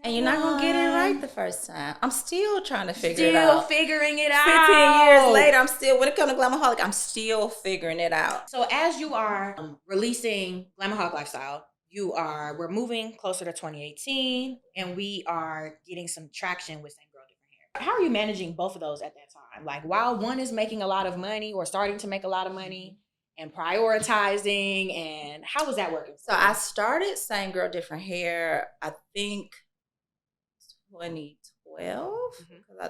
And you're not going to get it right the first time. I'm still trying to figure it out. Still figuring it out. 15 years later, when it comes to Glamaholic, I'm still figuring it out. So as you are releasing Glam-Aholic Lifestyle, we're moving closer to 2018, and we are getting some traction with Same Girl, Different Hair. How are you managing both of those at that time? Like, while one is making a lot of money or starting to make a lot of money and prioritizing, and how was that working? So I started Same Girl, Different Hair, I think 2012. I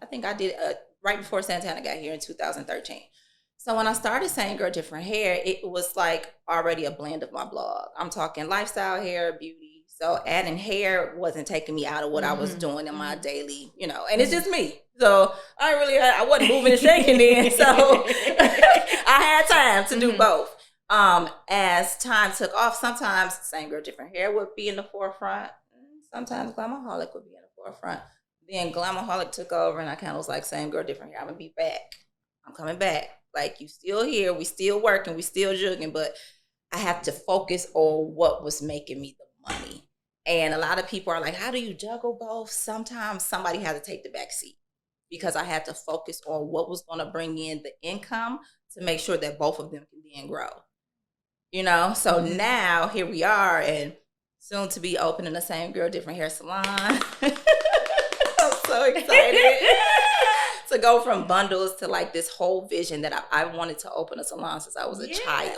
think I did right before Santana got here in 2013. So when I started Same Girl, Different Hair, it was like already a blend of my blog. I'm talking lifestyle, hair, beauty. So adding hair wasn't taking me out of what I was doing in my daily, and it's just me. So I wasn't moving and shaking then. So I had time to do both. As time took off, sometimes Same Girl, Different Hair would be in the forefront. Sometimes Glamaholic would be in the forefront. Then Glamaholic took over, and I kind of was like, Same Girl, Different Hair. I'm going to be back. I'm coming back. Like, you still here. We still working. We still jugging. But I have to focus on what was making me the money. And a lot of people are like, how do you juggle both? Sometimes somebody had to take the back seat because I had to focus on what was going to bring in the income to make sure that both of them can then grow. So now here we are, and soon to be opening the Same Girl, Different Hair salon. I'm so excited to go from bundles to like this whole vision that I wanted to open a salon since I was a child,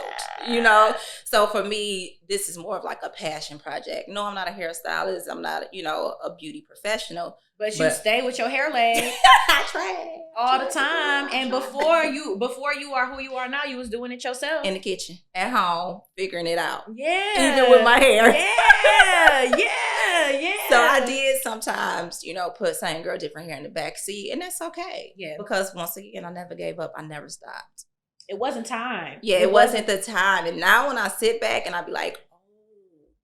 So for me, this is more of like a passion project. No, I'm not a hairstylist. I'm not, a beauty professional. But you stay with your hair leg. I try all the time. And before you are who you are now, you was doing it yourself. In the kitchen, at home, figuring it out. Yeah. Even with my hair. Yeah. So I did sometimes, put Same Girl, Different Hair in the back seat. And that's okay. Yeah. Because once again, I never gave up. I never stopped. It wasn't time. Yeah, it wasn't the time. And now when I sit back and I be like, oh,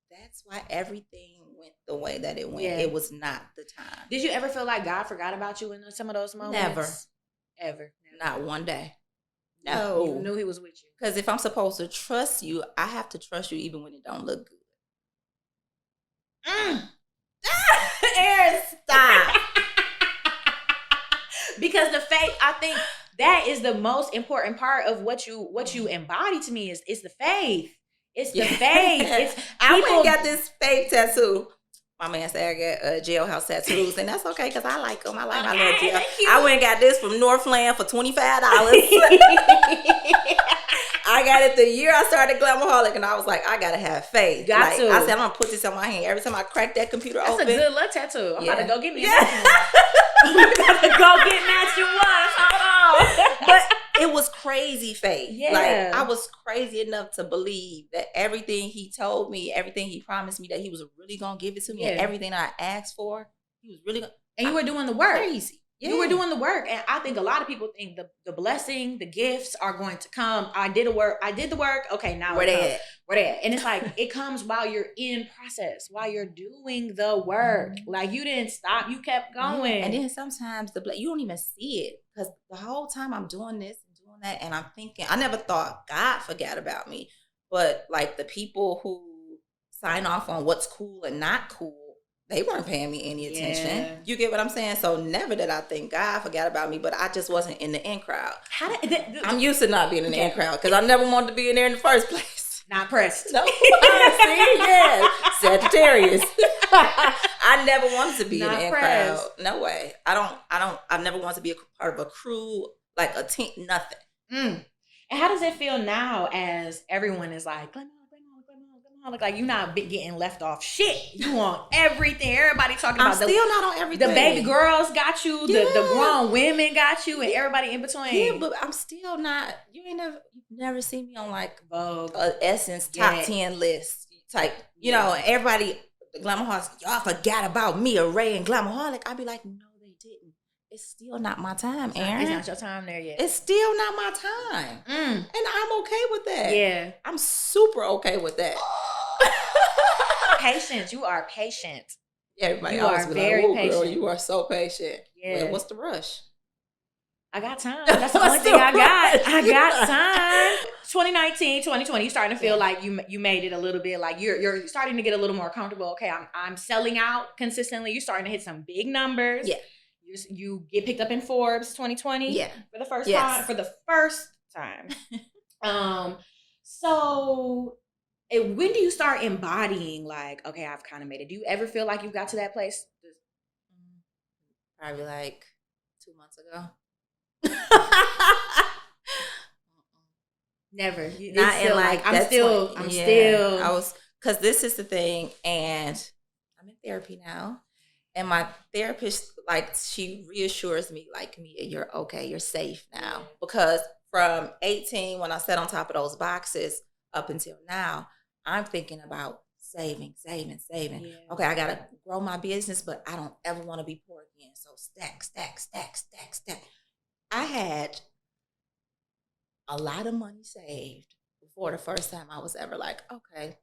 that's why everything went the way that it went. Yeah. It was not the time. Did you ever feel like God forgot about you in some of those moments? Never. Ever. Not one day. No. You knew he was with you. Because if I'm supposed to trust you, I have to trust you even when it don't look good. Aaron, stop. Because the faith, I think that is the most important part of what you embody to me is the faith. It's the faith. I went and got this faith tattoo. My man said I got jailhouse tattoos, and that's okay because I like them. I like my little jail. I went and got this from Northland for $25. I got it the year I started Glamaholic, and I was like, I gotta have faith. I said, I'm gonna put this on my hand. Every time I crack that computer open. That's a good luck tattoo. I'm about to go get me a matching one. I'm about to go get matching ones. Hold on. But it was crazy faith. Yeah. Like, I was crazy enough to believe that everything he told me, everything he promised me, that he was really gonna give it to me, and everything I asked for, he was really gonna. And you were doing the work. Crazy. Yeah. You were doing the work. And I think a lot of people think the blessing, the gifts are going to come. I did the work. Okay, now where they at? And it's like, it comes while you're in process, while you're doing the work. Like, you didn't stop. You kept going. Yeah. And then sometimes you don't even see it. Because the whole time I'm doing this and doing that, and I'm thinking, I never thought God forgot about me. But like the people who sign off on what's cool and not cool, they weren't paying me any attention. Yeah. You get what I'm saying? So never did I think God forgot about me, but I just wasn't in the in crowd. I'm used to not being in the in crowd because I never wanted to be in there in the first place. Not pressed. No. See? Yeah. Sagittarius. I never wanted to be in the in crowd. No way. I never wanted to be a part of a crew, like a team, nothing. And how does it feel now as everyone is like, like you're not getting left off shit. You want everything. Everybody talking about. I'm still not on everything. The baby girls got you. The grown women got you, and everybody in between. Yeah, but I'm still not. You've never seen me on like Vogue, Essence top 10 list type. You know, everybody, the Glamaholics, y'all forgot about me, Ray and Glamaholic. I'd be like, no, they didn't. It's still not my time, Aaron. It's not your time there yet. It's still not my time, and I'm okay with that. Yeah, I'm super okay with that. Patience. You are patient. Everybody you are very patient. Girl, you are so patient. Yeah. Well, what's the rush? I got time. That's the only thing I got. I got time. 2019, 2020, you're starting to feel like you made it a little bit, like you're starting to get a little more comfortable. Okay, I'm selling out consistently. You're starting to hit some big numbers. Yeah. You get picked up in Forbes 2020. Yeah. For the first time. For the first time. So when do you start embodying like, okay, I've kind of made it? Do you ever feel like you got to that place? Probably like 2 months ago. Never. Not in like I'm still. I was, because this is the thing, and I'm in therapy now, and my therapist, like, she reassures me, like, Mia, you're okay, you're safe now, because from 18, when I sat on top of those boxes, up until now, I'm thinking about saving. Yeah. Okay, I gotta grow my business, but I don't ever want to be poor again. So stack. I had a lot of money saved before the first time I was ever like, okay,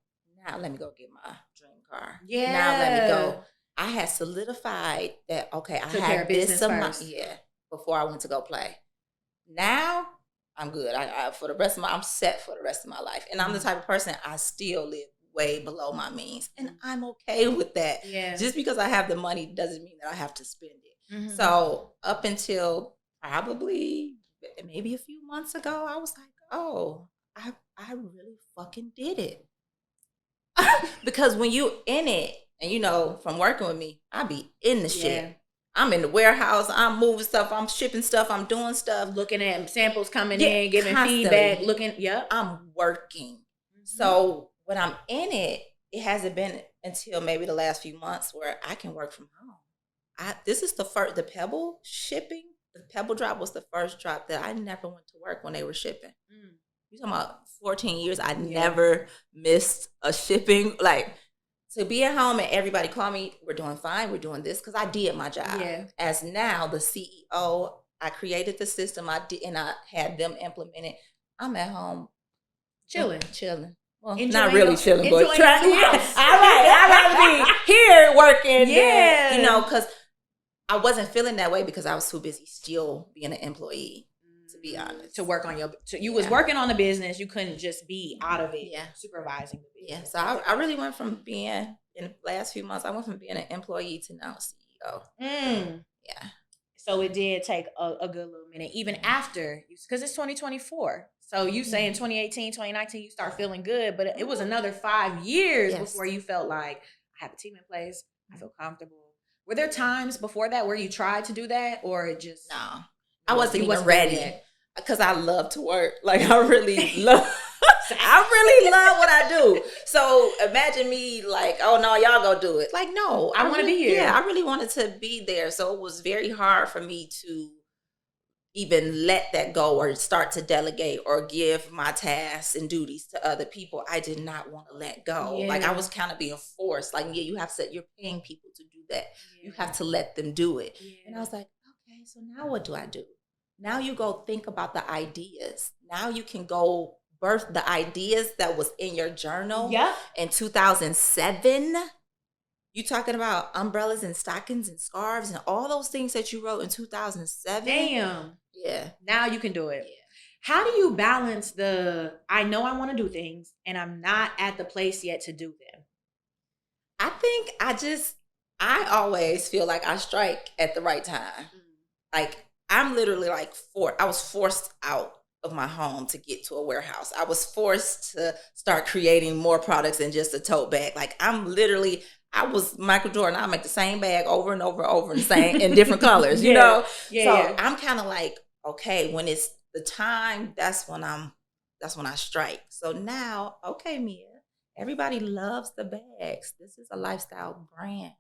now let me go get my dream car. Yeah. Now let me go. I had solidified that, okay, I had this amount. Yeah, before I went to go play. Now I'm good. I'm set for the rest of my life. And I'm the type of person, I still live way below my means. And I'm okay with that. Yeah. Just because I have the money doesn't mean that I have to spend it. Mm-hmm. So up until probably maybe a few months ago, I was like, oh, I really fucking did it. Because when you in it, and you know, from working with me, I be in the shit. I'm in the warehouse, I'm moving stuff, I'm shipping stuff, I'm doing stuff. Looking at samples coming in, giving feedback, I'm working. Mm-hmm. So when I'm in it, it hasn't been until maybe the last few months where I can work from home. This is the Pebble shipping. The Pebble drop was the first drop that I never went to work when they were shipping. You're talking about 14 years, I never missed a shipping. Like, to be at home and everybody call me, we're doing fine, we're doing this, because I did my job. Yeah. As now the CEO, I created the system, I had them implement it. I'm at home chilling. Well, not really chilling, but trying. I'd rather be here working. Yeah, than, because I wasn't feeling that way because I was too busy still being an employee. To be honest, to work on you was working on the business. You couldn't just be out of it, supervising the business. So I really went from being, in the last few months, I went from being an employee to now CEO. Yeah. So it did take a good little minute, even after, because it's 2024. So you say in 2018, 2019, you start feeling good, but it was another 5 years before you felt like, I have a team in place, I feel comfortable. Were there times before that where you tried to do that, or it just... No. I wasn't even ready, because I love to work. Like, I really love what I do. So imagine me like, oh no, y'all go do it. Like, no, I want to be here. Yeah, I really wanted to be there. So it was very hard for me to even let that go or start to delegate or give my tasks and duties to other people. I did not want to let go. Yeah. Like, I was kind of being forced. Like, you're paying people to do that. Yeah. You have to let them do it. Yeah. And I was like, okay, so now what do I do? Now you go think about the ideas. Now you can go birth the ideas that was in your journal in 2007. You talking about umbrellas and stockings and scarves and all those things that you wrote in 2007? Damn. Yeah. Now you can do it. Yeah. How do you balance I know I want to do things and I'm not at the place yet to do them? I think I always feel like I strike at the right time. Like, I'm literally like I was forced out of my home to get to a warehouse. I was forced to start creating more products than just a tote bag. Like, I was Michael Jordan. I make the same bag over and over and over and in different colors, you know? Yeah, I'm kind of like, okay, when it's the time, that's when I strike. So now, okay, Mia, everybody loves the bags. This is a lifestyle brand.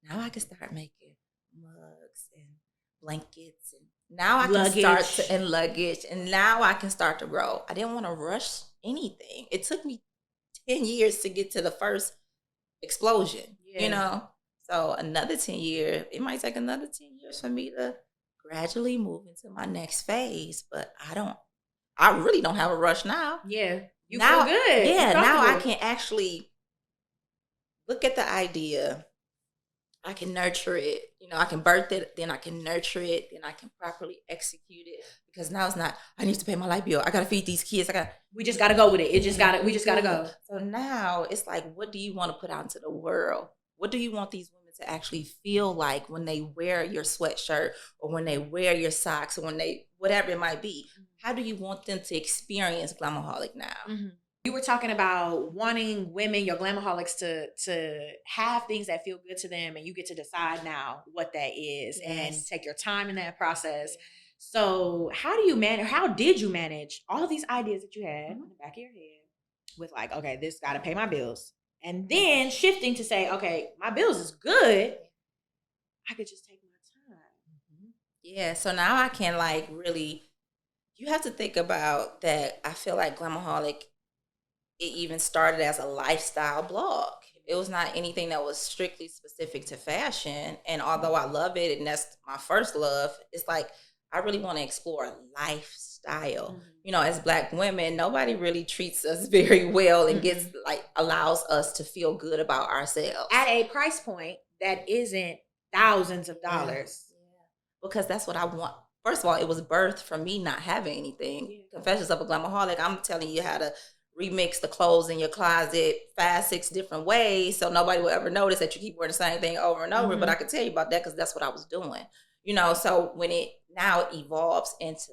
Now I can start making mugs and blankets, and now I can luggage, and now I can start to grow. I didn't want to rush anything. It took me 10 years to get to the first explosion, you know? So another 10 years, it might take another 10 years for me to gradually move into my next phase, but I really don't have a rush now. Yeah. You feel good. Yeah, now I can actually look at the idea. I can nurture it. You know, I can birth it, then I can nurture it, then I can properly execute it. Because now it's not, I need to pay my light bill. I gotta feed these kids. We just gotta go with it. We just gotta go. So now it's like, what do you want to put out into the world? What do you want these women to actually feel like when they wear your sweatshirt or when they wear your socks or when they, whatever it might be? How do you want them to experience Glamaholic now? Mm-hmm. You were talking about wanting women, your Glamaholics, to have things that feel good to them, and you get to decide now what that is and take your time in that process. So how did you manage all these ideas that you had in the back of your head with like, okay, this got to pay my bills, and then shifting to say, okay, my bills is good, I could just take my time. Yeah, so now I can like really, you have to think about that. I feel like Glamaholic, it even started as a lifestyle blog. It was not anything that was strictly specific to fashion. And although I love it, and that's my first love, it's like, I really want to explore lifestyle. Mm-hmm. You know, as Black women, nobody really treats us very well and gets like, allows us to feel good about ourselves. At a price point that isn't thousands of dollars. Yeah. Because that's what I want. First of all, it was birthed from me not having anything. Yeah. Confessions of a Glamaholic, I'm telling you how to remix the clothes in your closet 5-6 different ways so nobody will ever notice that you keep wearing the same thing over and over. But I can tell you about that because that's what I was doing. You know, so when it now evolves into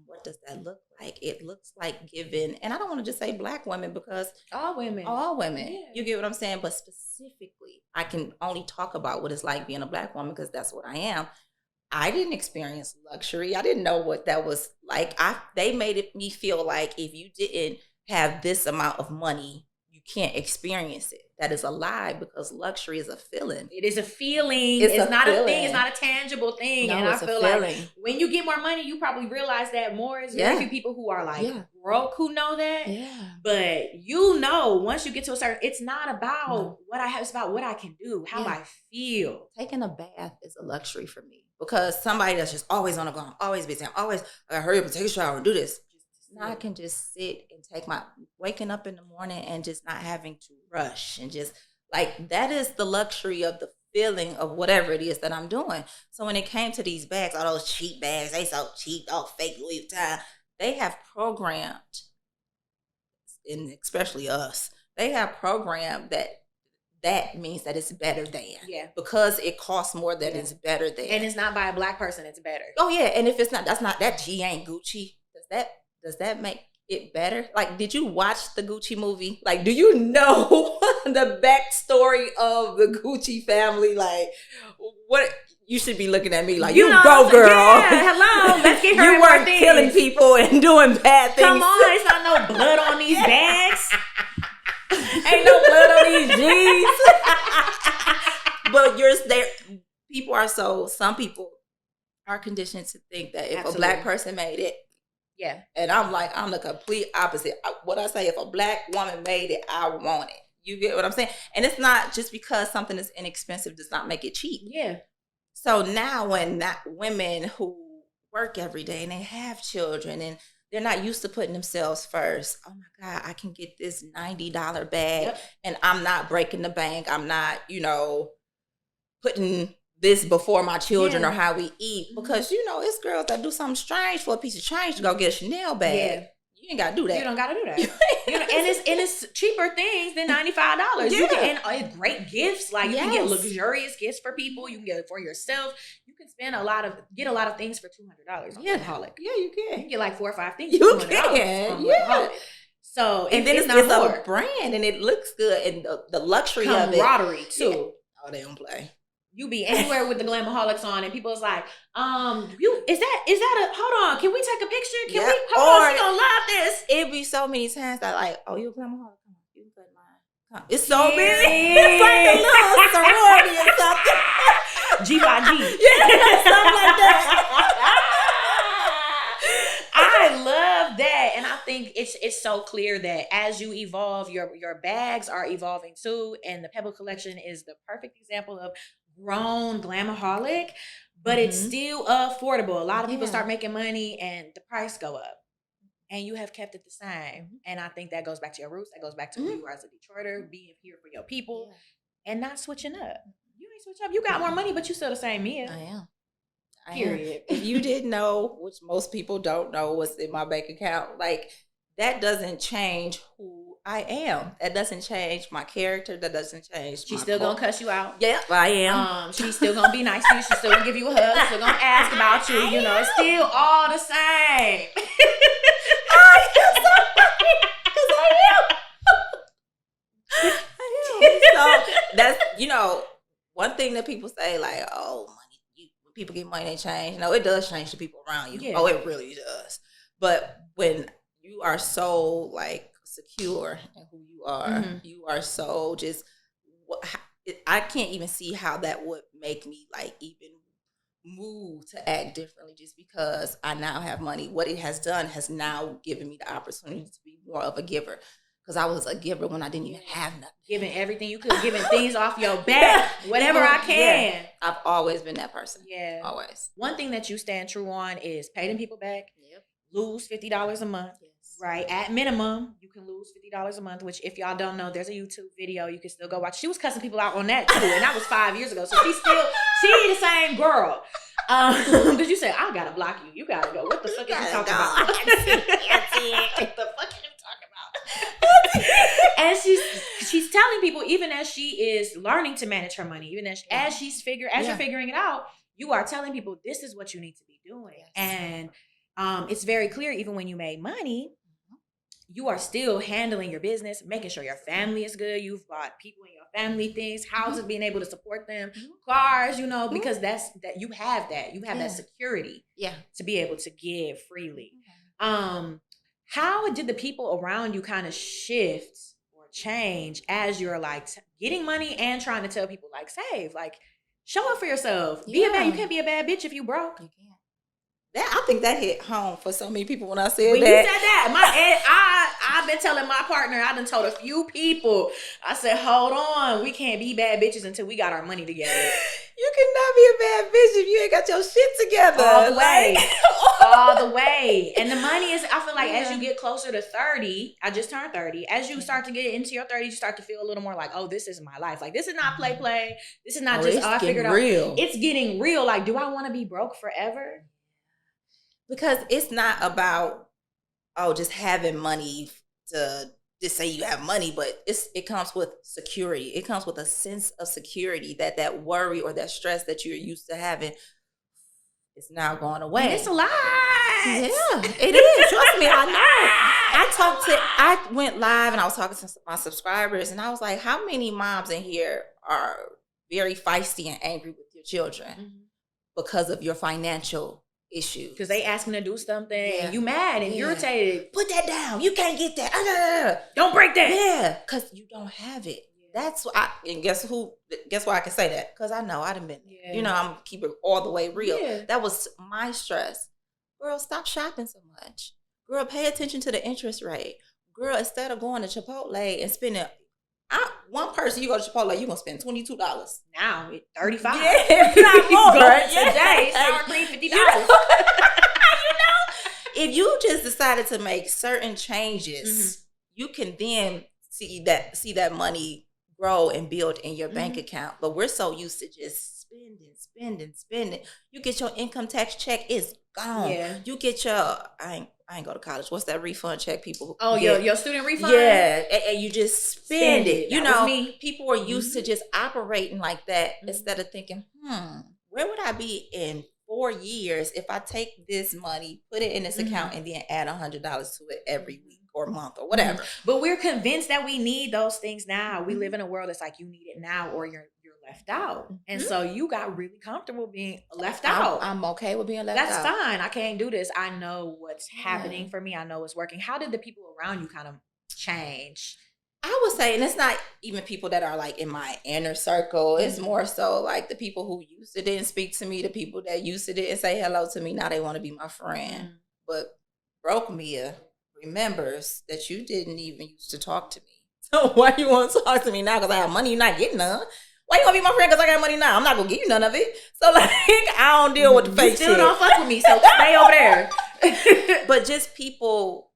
what does that look like? It looks like giving, and I don't want to just say Black women because all women. Yeah. You get what I'm saying? But specifically, I can only talk about what it's like being a Black woman because that's what I am. I didn't experience luxury. I didn't know what that was like. They made me feel like if you didn't have this amount of money, you can't experience it. That is a lie because luxury is a feeling. It is a feeling. It's not a thing. It's not a tangible thing. No, and I feel like when you get more money, you probably realize that more. Is very few people who are like broke who know that. Yeah. But you know, once you get to a certain, it's not about what I have. It's about what I can do, how I feel. Taking a bath is a luxury for me because somebody that's just always on the go, always busy, always I gotta hurry up and take a shower and do this. Now I can just sit and take my waking up in the morning and just not having to rush and just like that is the luxury of the feeling of whatever it is that I'm doing. So when it came to these bags, all those cheap bags, they so cheap, all fake Louis Vuitton, they have programmed, and especially us, they have programmed that means that it's better than. Yeah. Because it costs more than it's better than. And it's not by a Black person, it's better. Oh yeah. And if it's not, that's not that G ain't Gucci. Does that make it better? Like, did you watch the Gucci movie? Like, do you know the backstory of the Gucci family? Like, what you should be looking at me like, you go, girl. Yeah, hello. Let's get her. You weren't killing people and doing bad things. Come on, it's not no blood on these bags. Ain't no blood on these jeans. But you're there. People are some people are conditioned to think that if a Black person made it, and I'm like, I'm the complete opposite. What I say, if a Black woman made it, I want it. You get what I'm saying? And it's not just because something is inexpensive does not make it cheap. Yeah. So now when women who work every day and they have children and they're not used to putting themselves first. Oh my God, I can get this $90 bag and I'm not breaking the bank. I'm not, putting this before my children or how we eat because it's girls that do something strange for a piece of change to go get a Chanel bag. Yeah. You ain't gotta do that. You don't gotta do that. And it's cheaper things than $95. Yeah. You can great gifts. Like you can get luxurious gifts for people. You can get it for yourself. You can spend get a lot of things for $200 on Glamaholic. Yeah, you can. You can get like 4 or 5 things. You for $200 can. Yeah. So and then it's a brand and it looks good and the luxury of it. Camaraderie too. Yeah. Oh, they don't play. You be anywhere with the Glamaholics on, and people's like, is that a? Hold on, can we take a picture? Can we? Hold on, she gonna love this. It be so many times that like, oh, you a Glamaholic? Come on, you can cut mine. It's so many. It's like a little sorority or something. G5G. Yeah, something like that. I love that, and I think it's so clear that as you evolve, your bags are evolving too, and the Pebble collection is the perfect example of grown Glamaholic, but it's still affordable. A lot of people start making money and the price go up, and you have kept it the same. And I think that goes back to your roots. That goes back to who you are as a Detroiter, being here for your people, and not switching up. You ain't switch up. You got more money, but you still the same Mia. I am. Period. If you didn't know, which most people don't know what's in my bank account, like that doesn't change who I am. That doesn't change my character. That doesn't change. She's still gonna cuss you out. Yeah, I am. She's still gonna be nice to you. She's still gonna give you a hug. She's still gonna ask about you. You know, it's still all the same. I am so funny because I am. So that's, one thing that people say, like, oh, money. When people get money, they change. No, it does change the people around you. Yeah. Oh, it really does. But when you are so like secure in who you are, you are so just. I can't even see how that would make me like even move to act differently just because I now have money. What it has done has now given me the opportunity to be more of a giver. Because I was a giver when I didn't even have nothing. Giving everything you could, giving things off your back, whatever I can. Yeah. I've always been that person. Yeah. Always. One thing that you stand true on is pay them people back. Yep. Lose $50 a month. Yes. Right? At minimum, you can lose $50 a month, which if y'all don't know, there's a YouTube video. You can still go watch. She was cussing people out on that too. And that was 5 years ago. So she the same girl. Because you said, I gotta block you. You gotta go. What the fuck are you talking about? What the fuck are you talking about? And she's telling people, even as she is learning to manage her money, even as you're figuring it out, you are telling people this is what you need to be doing. Yes. And it's very clear, even when you made money, you are still handling your business, making sure your family is good. You've bought people in your family things, houses, being able to support them, cars, because that you have that security to be able to give freely. How did the people around you kind of shift or change as you're like getting money and trying to tell people like save, like show up for yourself, be a bad, you can't be a bad bitch if you broke. You can't. I think that hit home for so many people when I said when that. You said that, I've been telling my partner, I done told a few people, I said, hold on, we can't be bad bitches until we got our money together. You cannot be a bad bitch if you ain't got your shit together. All the way. All the way. And the money is, I feel like as you get closer to 30, I just turned 30. As you start to get into your 30s, you start to feel a little more like, oh, this is my life. Like, this is not play. This is not I figured out. It's getting real. Like, do I want to be broke forever? Because it's not about, just having money to just say you have money, but it comes with security. It comes with a sense of security that worry or that stress that you're used to having is now going away. And it's a lot. Yeah, it is. Trust me, I know. I went live and I was talking to my subscribers and I was like, how many moms in here are very feisty and angry with your children because of your financial issues? Because they asking to do something and you mad and irritated. Put that down. You can't get that. Don't break that. Yeah, because you don't have it. That's why. And guess why I can say that? Because I know I done been. Yeah. I'm keep it all the way real. Yeah. That was my stress. Girl, stop shopping so much. Girl, pay attention to the interest rate. Girl, instead of going to Chipotle and spending. One person, you go to Chipotle, you're going to spend $22. Now, $35. Yeah, not more. Today, sour cream, $50. If you just decided to make certain changes, you can then see that money grow and build in your bank account. But we're so used to just spending. You get your income tax check, it's gone. Yeah. You get your, I ain't go to college. What's that refund check people? Oh, your student refund? Yeah. And you just spend it. People are used to just operating like that instead of thinking, where would I be in 4 years if I take this money, put it in this account, and then add $100 to it every week or month or whatever. But we're convinced that we need those things now. We live in a world that's like you need it now or you're left out. And so you got really comfortable being left out. I'm okay with being left out. That's out. fine. I can't do this. I know what's happening for me. I know what's working. How did the people around you kind of change? I would say, and it's not even people that are like in my inner circle. It's more so like the people who used to didn't speak to me, the people that used to didn't say hello to me. Now they want to be my friend. But broke Mia remembers that you didn't even used to talk to me. So why you want to talk to me now? Because I have money, you're not getting none. Why you want to be my friend because I got money now? I'm not going to give you none of it. So like, I don't deal with the fake shit. You still don't fuck with me, so stay over there. But just people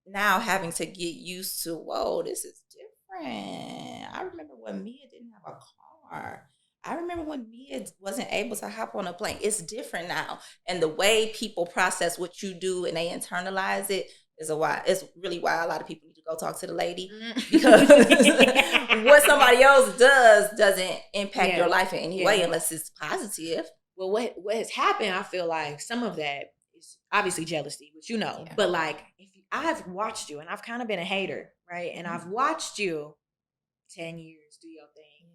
now having to get used to, whoa, this is different. I remember when Mia didn't have a car. I remember when Mia wasn't able to hop on a plane. It's different now. And the way people process what you do and they internalize it is it's really why a lot of people need to go talk to the lady. Because what somebody else does doesn't impact your life in any way unless it's positive. Well, what has happened, I feel like some of that is obviously jealousy, which but like I've watched you and I've kind of been a hater, right? And I've watched you 10 years do your thing,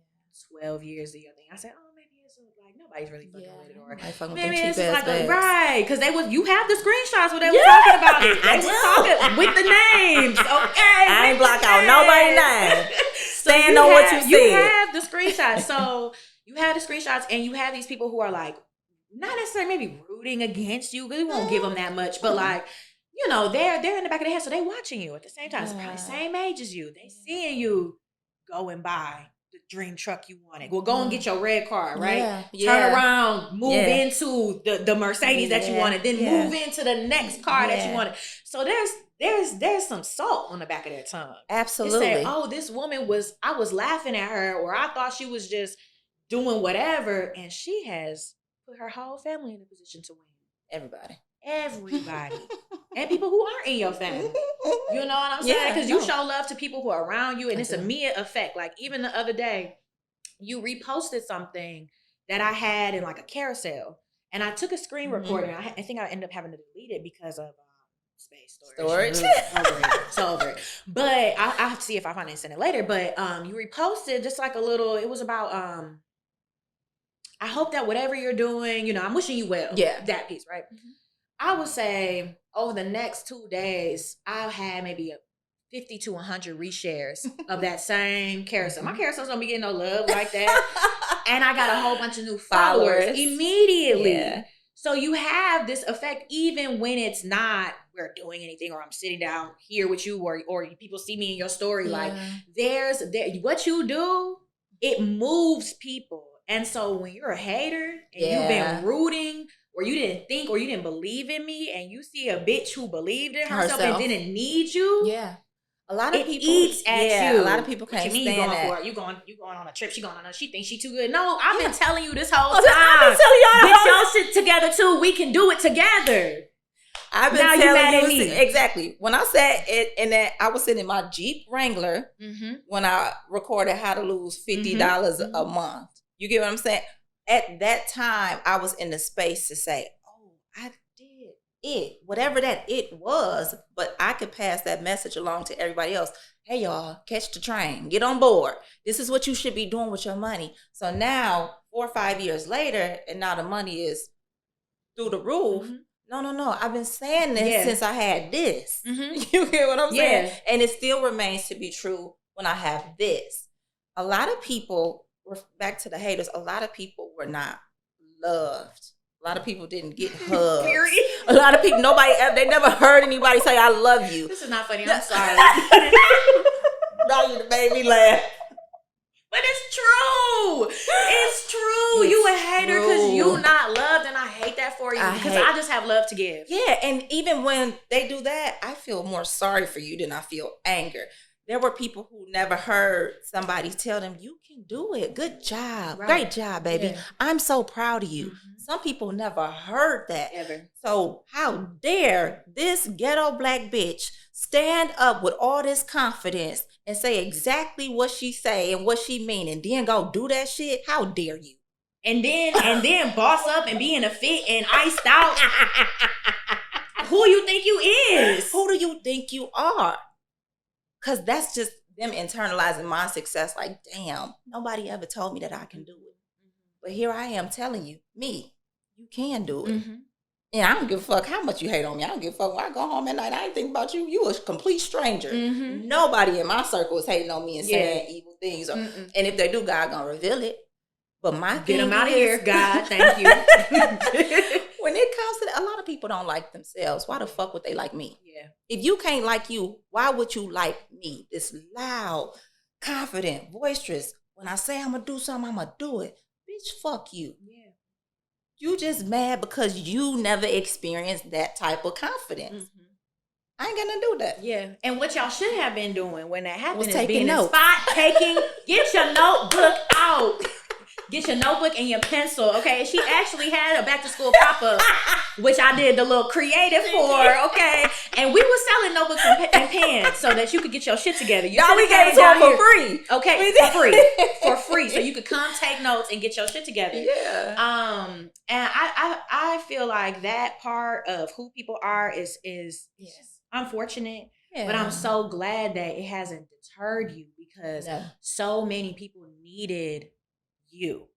12 years do your thing. I said, oh, maybe it's like nobody's really fucking with it, or maybe it's like right, because you have the screenshots where they were talking about it. They were talking with the names, okay? I ain't block out nobody's name. Stand on what you said. You have the screenshots, so you have the screenshots, and you have these people who are like not necessarily maybe rooting against you, because we won't give them that much, but like. They're in the back of their head, so they watching you at the same time. It's probably the same age as you. They seeing you go and buy the dream truck you wanted. Well, go and get your red car, right? Turn around, move into the Mercedes that you wanted, then move into the next car that you wanted. So there's some salt on the back of their tongue. Absolutely. They say, oh, this woman I was laughing at her, or I thought she was just doing whatever, and she has put her whole family in a position to win. Everybody. And people who aren't in your family. You know what I'm saying? Because you show love to people who are around you, and it's a Mia effect. Like even the other day, you reposted something that I had in like a carousel, and I took a screen recording. I think I ended up having to delete it because of space storage. So over it. But I have to see if I find it and send it later. But you reposted just like a little. It was about I hope that whatever you're doing, I'm wishing you well. Yeah, that piece, right? Mm-hmm. I would say over the next 2 days, I'll have maybe 50 to 100 reshares of that same carousel. My carousel's don't be getting no love like that. And I got a whole bunch of new followers immediately. Yeah. So you have this effect even when it's not we're doing anything, or I'm sitting down here with you, or people see me in your story. Like what you do, it moves people. And so when you're a hater and you've been rooting, or you didn't think, or you didn't believe in me, and you see a bitch who believed in herself and didn't need you. Yeah. A lot of people eats at you. A lot of people can't stand that. You going on a trip, she going on she thinks she too good. No, I've been telling you this whole time. I've been telling y'all. Get your shit together too. We can do it together. I've been telling you exactly. When I said it, and that I was sitting in my Jeep Wrangler when I recorded how to lose $50 a month. You get what I'm saying? At that time, I was in the space to say, oh, I did it, whatever that it was, but I could pass that message along to everybody else. Hey, y'all, catch the train, get on board. This is what you should be doing with your money. So now, 4 or 5 years later, and now the money is through the roof. No. I've been saying this since I had this. You get what I'm saying? And it still remains to be true when I have this. A lot of people, back to the haters, a lot of people were not loved. A lot of people didn't get hugs. Period. A lot of people, they never heard anybody say, I love you. This is not funny. I'm sorry. Now you made me laugh. But it's true. It's true. You a hater because you not loved, and I hate that for you because I just have love to give. Yeah, and even when they do that, I feel more sorry for you than I feel anger. There were people who never heard somebody tell them, you can do it. Good job. Right. Great job, baby. Yeah. I'm so proud of you. Some people never heard that. Ever. So how dare this ghetto black bitch stand up with all this confidence and say exactly what she say and what she mean, and then go do that shit? How dare you? And then boss up and be in a fit and iced out. Who you think you is? Who do you think you are? Because that's just them internalizing my success. Like, damn, nobody ever told me that I can do it. But here I am telling you, you can do it. And I don't give a fuck how much you hate on me. I don't give a fuck when I go home at night. I ain't think about you. You a complete stranger. Nobody in my circle is hating on me and saying evil things. And if they do, God gonna reveal it. But my get them out of here, God. Thank you. When it comes to that, a lot of people don't like themselves. Why the fuck would they like me? Yeah. If you can't like you, why would you like me? This loud, confident, boisterous. When I say I'm gonna do something, I'm gonna do it. Bitch, fuck you. Yeah. You just mad because you never experienced that type of confidence. I ain't gonna do that. Yeah. And what y'all should have been doing when that happened is being a spot taking. Get your notebook out. Get your notebook and your pencil, okay? She actually had a back to school pop-up, which I did the little creative for, okay? And we were selling notebooks and pens so that you could get your shit together. Y'all, we gave it to her for free. Okay, for free. For free. So you could come take notes and get your shit together. Yeah. And I feel like that part of who people are is unfortunate. Yeah. But I'm so glad that it hasn't deterred you, because so many people needed you.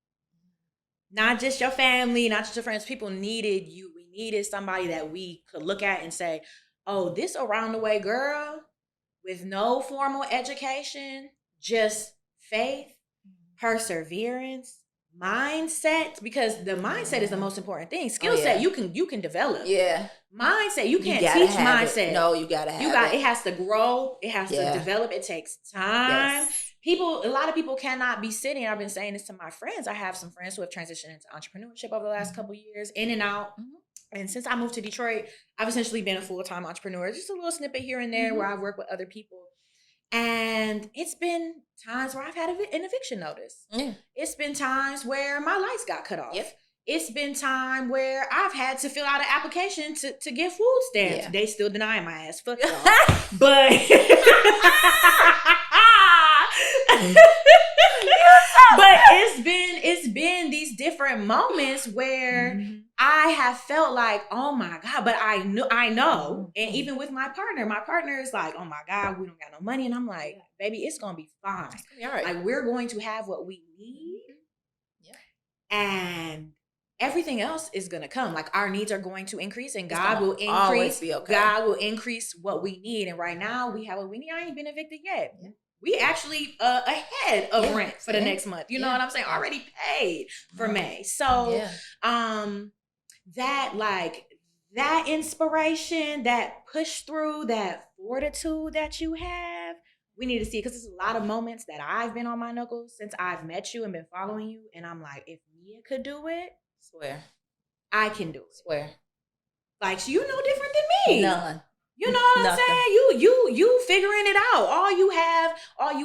Not just your family, not just your friends. People needed you. We needed somebody that we could look at and say, oh, this around the way girl with no formal education, just faith, perseverance, mindset, because the mindset is the most important thing. Skill set you can develop. Yeah. Mindset, you can't teach mindset. No, you gotta have it. It has to grow. It has to develop. It takes time. Yes. A lot of people cannot be sitting. I've been saying this to my friends. I have some friends who have transitioned into entrepreneurship over the last couple of years, in and out. And since I moved to Detroit, I've essentially been a full-time entrepreneur. Just a little snippet here and there where I've worked with other people. And it's been times where I've had an eviction notice. It's been times where my lights got cut off. It's been time where I've had to fill out an application to get food stamps. They still denying my ass. Fuck y'all. But but it's been these different moments where I have felt like, oh my God, but I know. And even with my partner is like, oh my God, we don't got no money. And I'm like, baby, it's going to be fine. Right. Like, we're going to have what we need. And everything else is going to come. Like, our needs are going to increase, and God will increase. God will increase what we need. And right now we have what we need. I ain't been evicted yet. We actually ahead of rent for the next month. You know what I'm saying? Already paid for May. So that inspiration, that push through, that fortitude that you have, we need to see, because there's a lot of moments that I've been on my knuckles since I've met you and been following you. And I'm like, if Mia could do it, swear, I can do it. Swear. Like, you no different than me. None. You know what I'm saying? You figuring it out. All you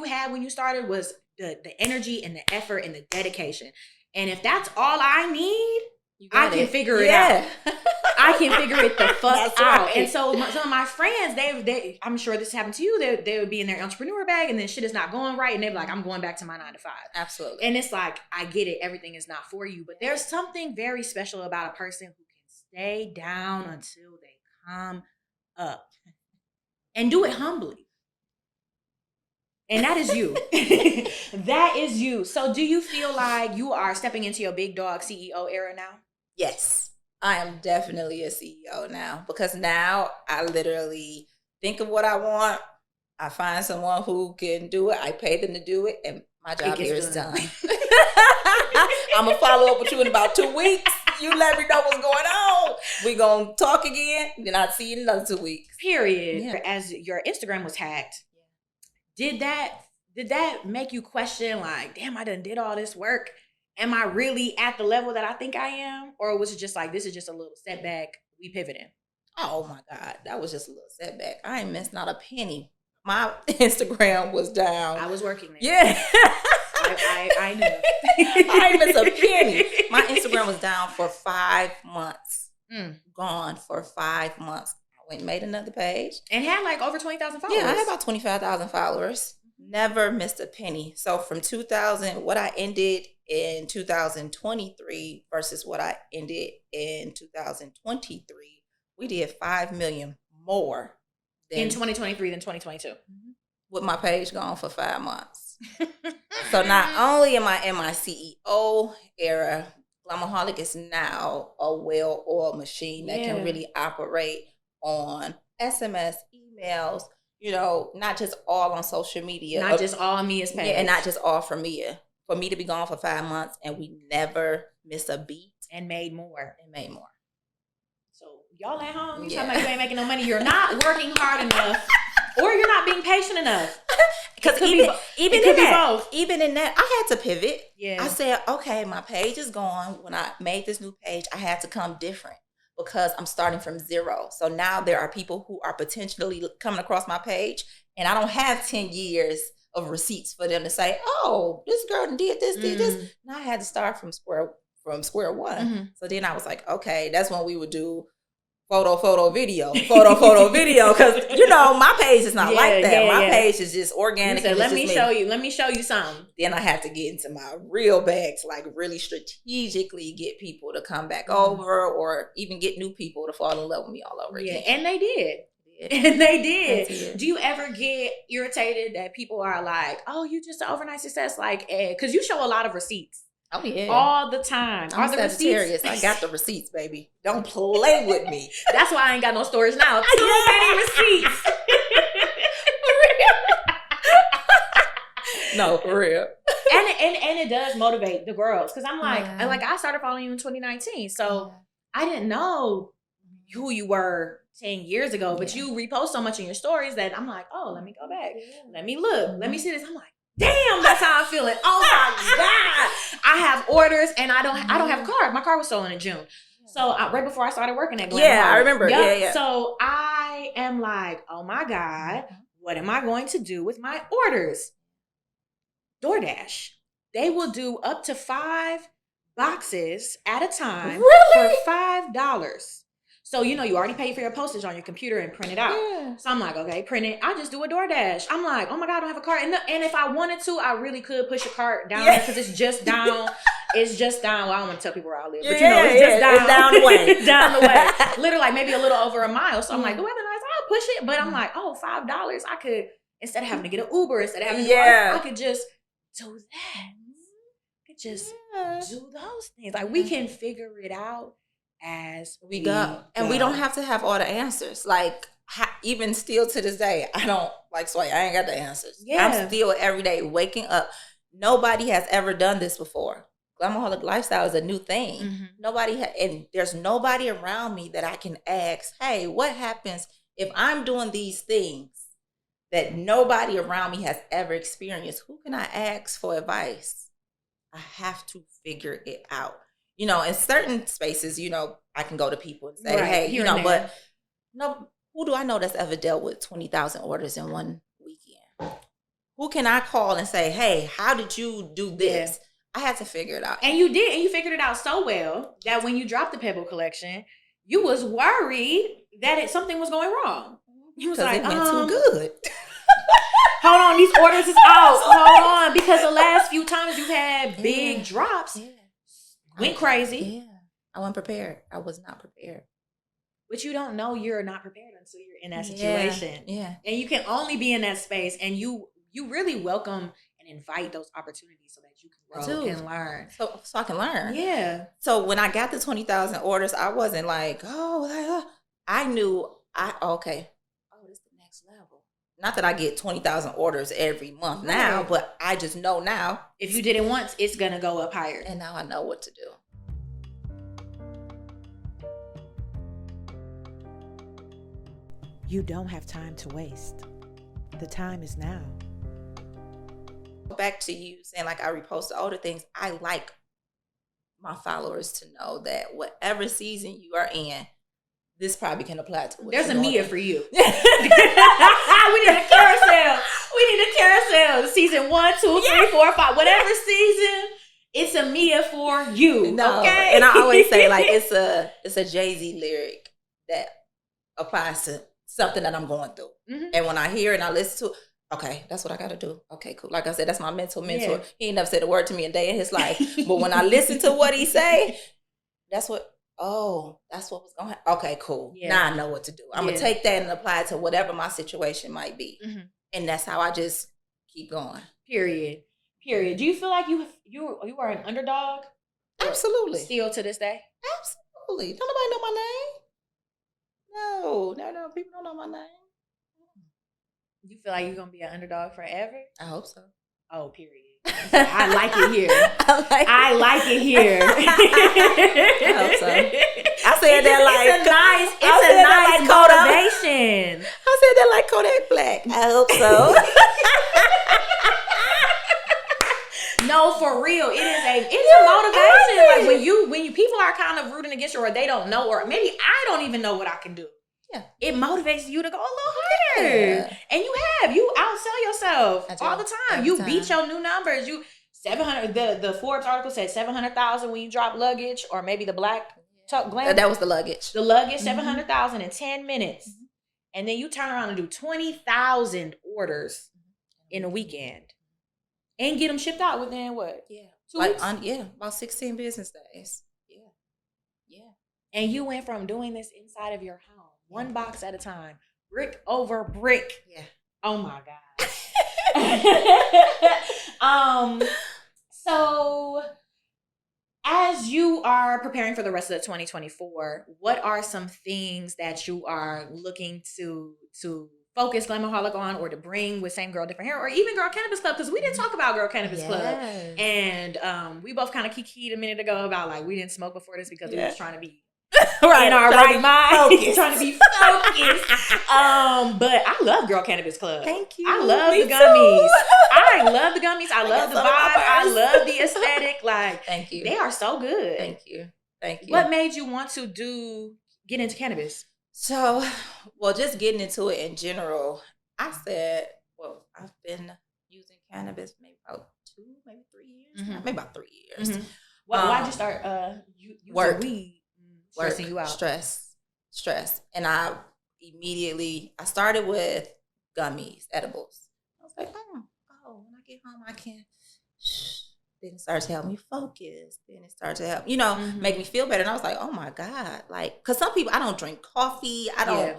had when you started was the energy and the effort and the dedication. And if that's all I need, I can figure it out. I can figure it the fuck out. Right. And so some of my friends, they I'm sure this happened to you. They would be in their entrepreneur bag, and then shit is not going right, and they're like, I'm going back to my 9 to 5. Absolutely. And it's like, I get it. Everything is not for you, but there's something very special about a person who can stay down until they come up and do it humbly. And that is you. That is you. So do you feel like you are stepping into your big dog CEO era now? Yes, I am definitely a CEO now, because now I literally think of what I want. I find someone who can do it. I pay them to do it, and my job here is done. I'm going to follow up with you in about 2 weeks. You let me know what's going on. We're going to talk again. Then I'll see you in another 2 weeks. Period. Yeah. As your Instagram was hacked, did that make you question, like, damn, I done did all this work? Am I really at the level that I think I am? Or was it just like, this is just a little setback, we pivoting? Oh my God, that was just a little setback. I ain't missed not a penny. My Instagram was down. I was working there. Yeah. I knew. I ain't missed a penny. My Instagram was down for 5 months. Gone for 5 months. I went and made another page. And had like over 20,000 followers. Yeah, I had about 25,000 followers. Never missed a penny. So from what I ended in 2023 versus what I ended in 2023, we did 5 million more in 2023 than 2022. With my page gone for 5 months. So not only am I in my CEO era, Glam-Aholic is now a well-oiled machine that can really operate on SMS, emails, you know, not just all on social media. Not just all Mia's page. Yeah, and not just all for Mia. For me to be gone for 5 months and we never miss a beat. And made more. So y'all at home, you talking about you ain't making no money. You're not working hard enough, or you're not being patient enough. Because even in that, I had to pivot. Yeah. I said, okay, my page is gone. When I made this new page, I had to come different, because I'm starting from zero. So now there are people who are potentially coming across my page, and I don't have 10 years of receipts for them to say, oh, this girl did this, did this. And I had to start from square one. So then I was like, okay, that's when we would do photo, video. Because, you know, my page is not like that. My page is just organic. Said, let me show you something. Then I had to get into my real bag to like really strategically get people to come back over, or even get new people to fall in love with me all over again. And they did. And they did. Do you ever get irritated that people are like, oh, you just an overnight success, like Ed? Because you show a lot of receipts. Oh, yeah. All the time. I'm Sagittarius. I got the receipts, baby. Don't play with me. That's why I ain't got no storage now. Too many receipts. No, for real. And it does motivate the girls. Because I'm like, I started following you in 2019. So I didn't know who you were 10 years ago. But you repost so much in your stories that I'm like, oh, let me go back. Let me look. Let me see this. I'm like, damn, that's how I'm feeling. Oh my God. I have orders and I don't have a car. My car was stolen in June. So right before I started working at Glam-Aholic. Yeah, I remember. Yep. Yeah. So I am like, oh my God, what am I going to do with my orders? DoorDash. They will do up to 5 boxes at a time for $5. So, you know, you already paid for your postage on your computer and print it out. Yeah. So I'm like, okay, print it. I just do a DoorDash. I'm like, oh my God, I don't have a cart. And if I wanted to, I really could push a cart down there because it's just down. It's just down. Well, I don't want to tell people where I live, but you know, it's just down. It's down the way. Down the way. Literally, like maybe a little over a mile. So I'm like, the weather nice, I'll push it. But I'm like, oh, $5. I could, instead of having to get an Uber, instead of having to I could just do that. I could just do those things. Like, we can figure it out as we go. And we don't have to have all the answers. Like, even still to this day, I don't, like, Sway, I ain't got the answers. Yeah. I'm still every day waking up. Nobody has ever done this before. Glam-Aholic Lifestyle is a new thing. And there's nobody around me that I can ask, hey, what happens if I'm doing these things that nobody around me has ever experienced? Who can I ask for advice? I have to figure it out. You know, in certain spaces, you know, I can go to people and say, hey, you know, but no, who do I know that's ever dealt with 20,000 orders in one weekend? Who can I call and say, hey, how did you do this? I had to figure it out. And you did. And you figured it out so well that when you dropped the Pebble collection, you was worried that something was going wrong. You was like, it went too good. Hold on, these orders is out. Hold on, because the last few times you had big drops. Went crazy. Yeah. I wasn't prepared. I was not prepared. But you don't know you're not prepared until you're in that situation. Yeah. And you can only be in that space, and you really welcome and invite those opportunities so that you can grow and learn. So I can learn. Yeah. So when I got the 20,000 orders, I wasn't like, I knew okay. Oh, this is the next level. Not that I get 20,000 orders every month now, but I just know now. If you did it once, it's going to go up higher. And now I know what to do. You don't have time to waste. The time is now. Back to you saying, like, I repost all the things. I like my followers to know that whatever season you are in, this probably can apply to. There's a Mia for you. We need a carousel. We need a carousel. Season 1, 2, 3, 4, 5. Whatever season, it's a Mia for you. No, okay. And I always say, like, it's a Jay-Z lyric that applies to something that I'm going through. And when I hear it and I listen to it, okay, that's what I got to do. Okay, cool. Like I said, that's my mentor. Yeah. He ain't never said a word to me a day in his life. But when I listen to what he say, that's what was going to happen. Okay, cool. Yeah. Now I know what to do. I'm going to take that and apply it to whatever my situation might be. And that's how I just keep going. Period. Do you feel like you are an underdog? Absolutely. Still to this day? Absolutely. Don't nobody know my name. No. People don't know my name. You feel like you're going to be an underdog forever? I hope so. Oh, period. I like it here. I like it here. I hope so. I said that like it's a nice motivation. I said that like Kodak Black. I hope so. No, for real. It's a motivation. Like when you people are kind of rooting against you, or they don't know, or maybe I don't even know what I can do. Yeah. It motivates you to go a little And you outsell yourself all the time. You beat your new numbers. 700. The Forbes article said 700,000 when you drop luggage, or maybe the black glam. That was the luggage. The luggage, 700,000 in 10 minutes. And then you turn around and do 20,000 orders in a weekend. And get them shipped out within what? Yeah. 2 weeks? About 16 business days. Yeah. And you went from doing this inside of your home, one box at a time, brick over brick. Yeah. Oh my God. So as you are preparing for the rest of the 2024, what are some things that you are looking to focus Glam-Aholic on, or to bring with Same Girl, Different Hair, or even Girl Cannabis Club? Because we didn't talk about Girl Cannabis Club. And we both kind of kikied a minute ago about like we didn't smoke before this because we was trying to be in our right mind, trying to be focused. But I love Girl Cannabis Club. Thank you. I love the gummies. I love the gummies. I love the vibe. I love the aesthetic. Like, thank you. They are so good. Thank you. What made you want to get into cannabis? So, just getting into it in general, I said, I've been using cannabis maybe about 2, maybe 3 years. Maybe about 3 years. Why'd you start using work. weed? Stressing you out. Stress. And I started with gummies, edibles. I was like, when I get home, I can. Then it started to help me focus. Then it started to help, make me feel better. And I was like, oh my God. Like, cause some people, I don't drink coffee. I don't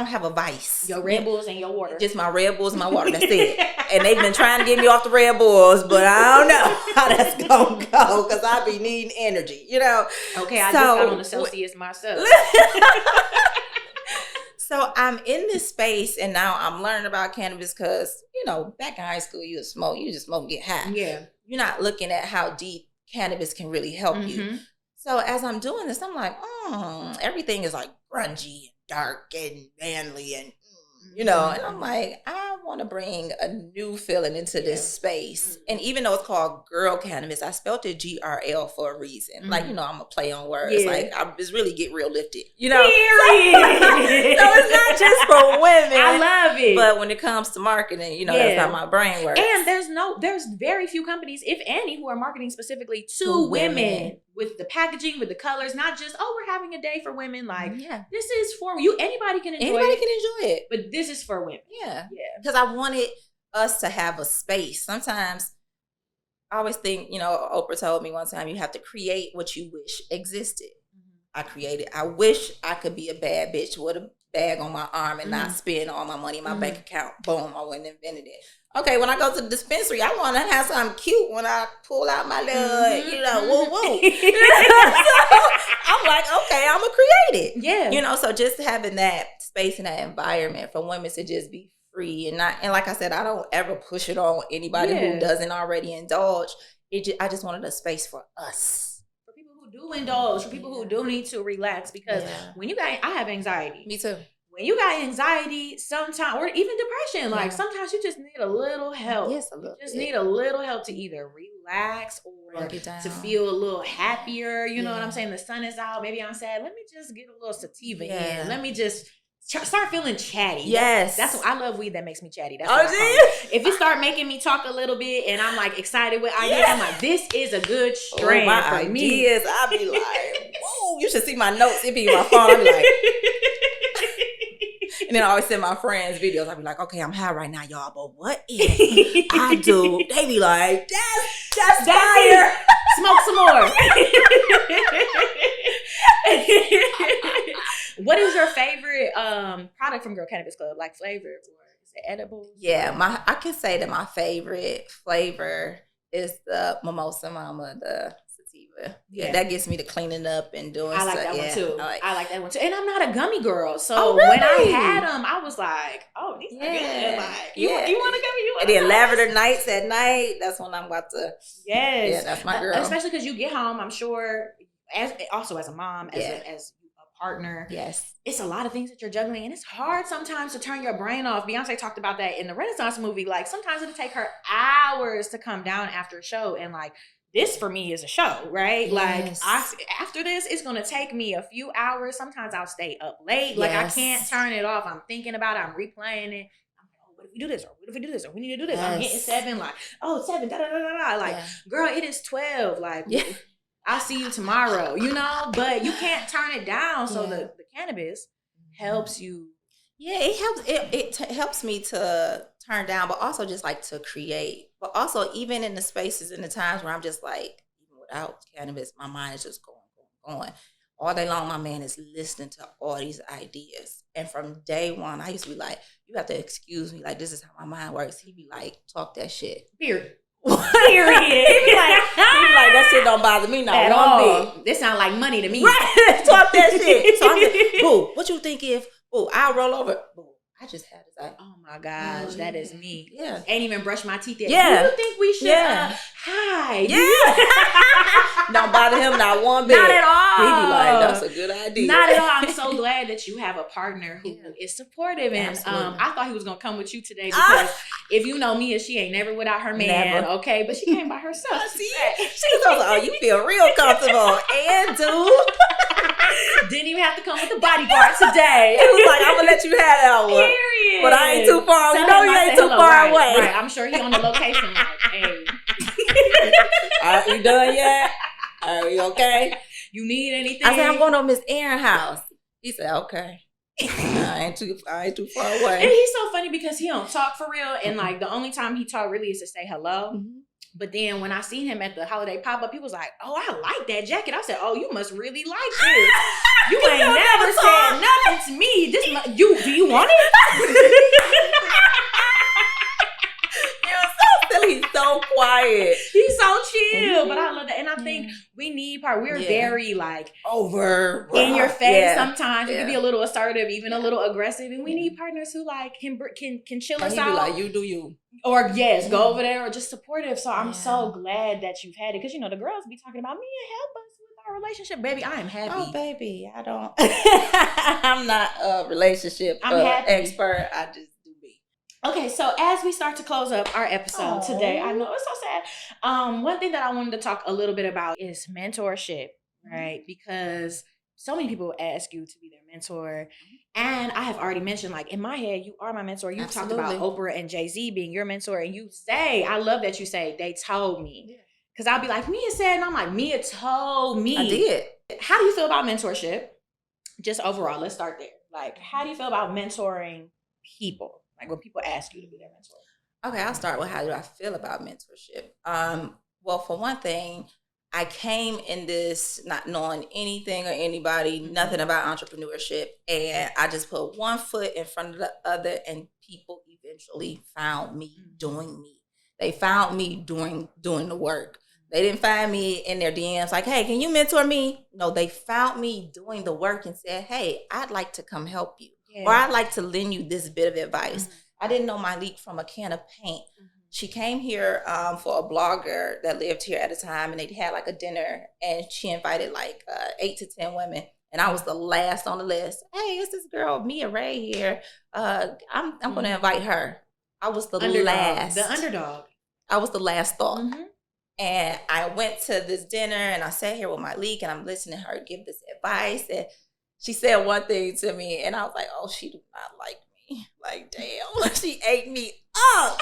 have a vice. Your Red Bulls and your water. Just my Red Bulls and my water. That's it. And they've been trying to get me off the Red Bulls, but I don't know how that's going to go because I be needing energy, Okay, I just got on the Celsius myself. So I'm in this space, and now I'm learning about cannabis because, back in high school, you just smoke and get high. Yeah. You're not looking at how deep cannabis can really help you. So as I'm doing this, I'm like, everything is like grungy and dark and manly and, and I'm like, I want to bring a new feeling into this space. And even though it's called girl cannabis, I spelled it GRL for a reason. Like, I'm a play on words. Yeah. Like, I just really get real lifted, Period. So it's not just for women. I love it. But when it comes to marketing, that's how my brain works. And there's very few companies, if any, who are marketing specifically to women. With the packaging, with the colors, not just, we're having a day for women. Like, this is for you. Anybody can enjoy it. But this is for women. Yeah. Because I wanted us to have a space. Sometimes I always think, Oprah told me one time, you have to create what you wish existed. I created. I wish I could be a bad bitch with a bag on my arm and not spend all my money in my bank account. Boom, I wouldn't have invented it. Okay, when I go to the dispensary, I want to have something cute when I pull out my little, woo-woo. So I'm like, okay, I'm going to create it. Yeah. So just having that space and that environment for women to just be free and like I said, I don't ever push it on anybody who doesn't already indulge. I just wanted a space for us. For people who do indulge, for people who do need to relax, because when I have anxiety. Me too. When you got anxiety, sometimes, or even depression, like sometimes you just need a little help. Yes, a little. You just need a little help to either relax or to feel a little happier. You know what I'm saying? The sun is out. Maybe I'm sad. Let me just get a little sativa in. Let me just start feeling chatty. Yes. That's what I love. Weed that makes me chatty. That's what I call it. If it start making me talk a little bit and I'm like excited with ideas, I'm like, this is a good strand for me. I be like, whoa, you should see my notes. It be in my phone. I be like, and then I always send my friends videos. I be like, okay, I'm high right now, y'all, but what if I do? They be like, that's fire. Smoke some more. What is your favorite product from Girl Cannabis Club? Like flavor, or is it edible? Yeah, I can say that my favorite flavor is the Mimosa Mama, the sativa. Yeah, that gets me to cleaning up and doing stuff. I like that one too. I like that one too. And I'm not a gummy girl, so really? when I had them, I was like, "Oh, these are good." Like, you want a gummy? You want? And then lavender nights at night. That's when I'm about to. Yes, yeah, that's my girl. Especially because you get home, I'm sure, as a mom, as a partner. Yes, it's a lot of things that you're juggling, and it's hard sometimes to turn your brain off. Beyonce talked about that in the Renaissance movie. Like sometimes it'll take her hours to come down after a show and like this for me is a show, right? Yes. Like after this, it's gonna take me a few hours. Sometimes I'll stay up late. Like I can't turn it off. I'm thinking about it. I'm replaying it. I'm like, oh, what if we do this? Or what if we do this? Or we need to do this. I'm hitting 7. Like, oh, 7. Da da da da da. Like, girl, it is 12. Like, I'll see you tomorrow. You know, but you can't turn it down. So the cannabis helps you. Yeah, it helps. It helps me to turn down, but also just like to create. But also, even in the spaces and the times where I'm just like, even without cannabis, my mind is just going. All day long, my man is listening to all these ideas. And from day one, I used to be like, you have to excuse me. Like, this is how my mind works. He'd be like, talk that shit. Period. He'd be like, that shit don't bother me at all. This sound like money to me. Right. Talk that shit. So I'm like, boo, what you think if, boo, I'll roll over. Boo, I just had to say, oh my gosh, that is me. Yeah. Ain't even brush my teeth yet. Yeah. Do you think we should hide? Yeah. Don't bother him not one bit. Not at all. He'd be like, that's a good idea. Not at all. I'm so glad that you have a partner who is supportive. And I thought he was going to come with you today because if you know Mia, she ain't never without her man. Never. Okay, but she came by herself. She was like, oh, you feel real comfortable. And dude. Didn't even have to come with the bodyguard today. He was like, I'm going to let you have that one. Period. But I ain't too far. You know you ain't too far away. Right. I'm sure he on the location like, hey. You done yet? Are you okay? You need anything? I said, I'm going to Miss Aaron's house. He said, okay. I ain't too far away. And he's so funny because he don't talk for real. And like the only time he talk really is to say hello. Mm-hmm. But then when I seen him at the holiday pop-up, he was like, oh, I like that jacket. I said, oh, you must really like this. You ain't never said nothing to me. Do you want it? He's so quiet. He's so chill. But I love that. And I think we need we're very like over in your face sometimes. You can be a little assertive, even a little aggressive. And we need partners who like can chill us out. Like, you do you. Or go over there or just supportive. So I'm so glad that you've had it. Because the girls be talking about me and help us with our relationship. Baby, I am happy. Oh, baby, I don't. I'm not a relationship expert. I just do me. Okay, so as we start to close up our episode today, I know it's so sad. One thing that I wanted to talk a little bit about is mentorship, right? Because so many people ask you to be their mentor. And I have already mentioned, like, in my head, you are my mentor. You talked about Oprah and Jay-Z being your mentor. And you say, I love that you say, they told me. Because I'll be like, Mia said, and I'm like, Mia told me. I did. How do you feel about mentorship? Just overall, let's start there. Like, how do you feel about mentoring people? Like when people ask you to be their mentor. Okay, I'll start with how do I feel about mentorship. Well, for one thing, I came in this not knowing anything or anybody, nothing about entrepreneurship. And I just put one foot in front of the other and people eventually found me doing me. They found me doing the work. They didn't find me in their DMs like, hey, can you mentor me? No, they found me doing the work and said, hey, I'd like to come help you. Yeah. Or I'd like to lend you this bit of advice. I didn't know Malik from a can of paint. She came here for a blogger that lived here at a time, and they had like a dinner, and she invited like 8 to 10 women, and I was the last on the list. Hey, it's this girl Mia Ray here. I'm going to invite her. I was the last. The underdog. I was the last thought. And I went to this dinner, and I sat here with Malik, and I'm listening to her give this advice, and she said one thing to me, and I was like, oh, she do not like me. Like, damn, she ate me up.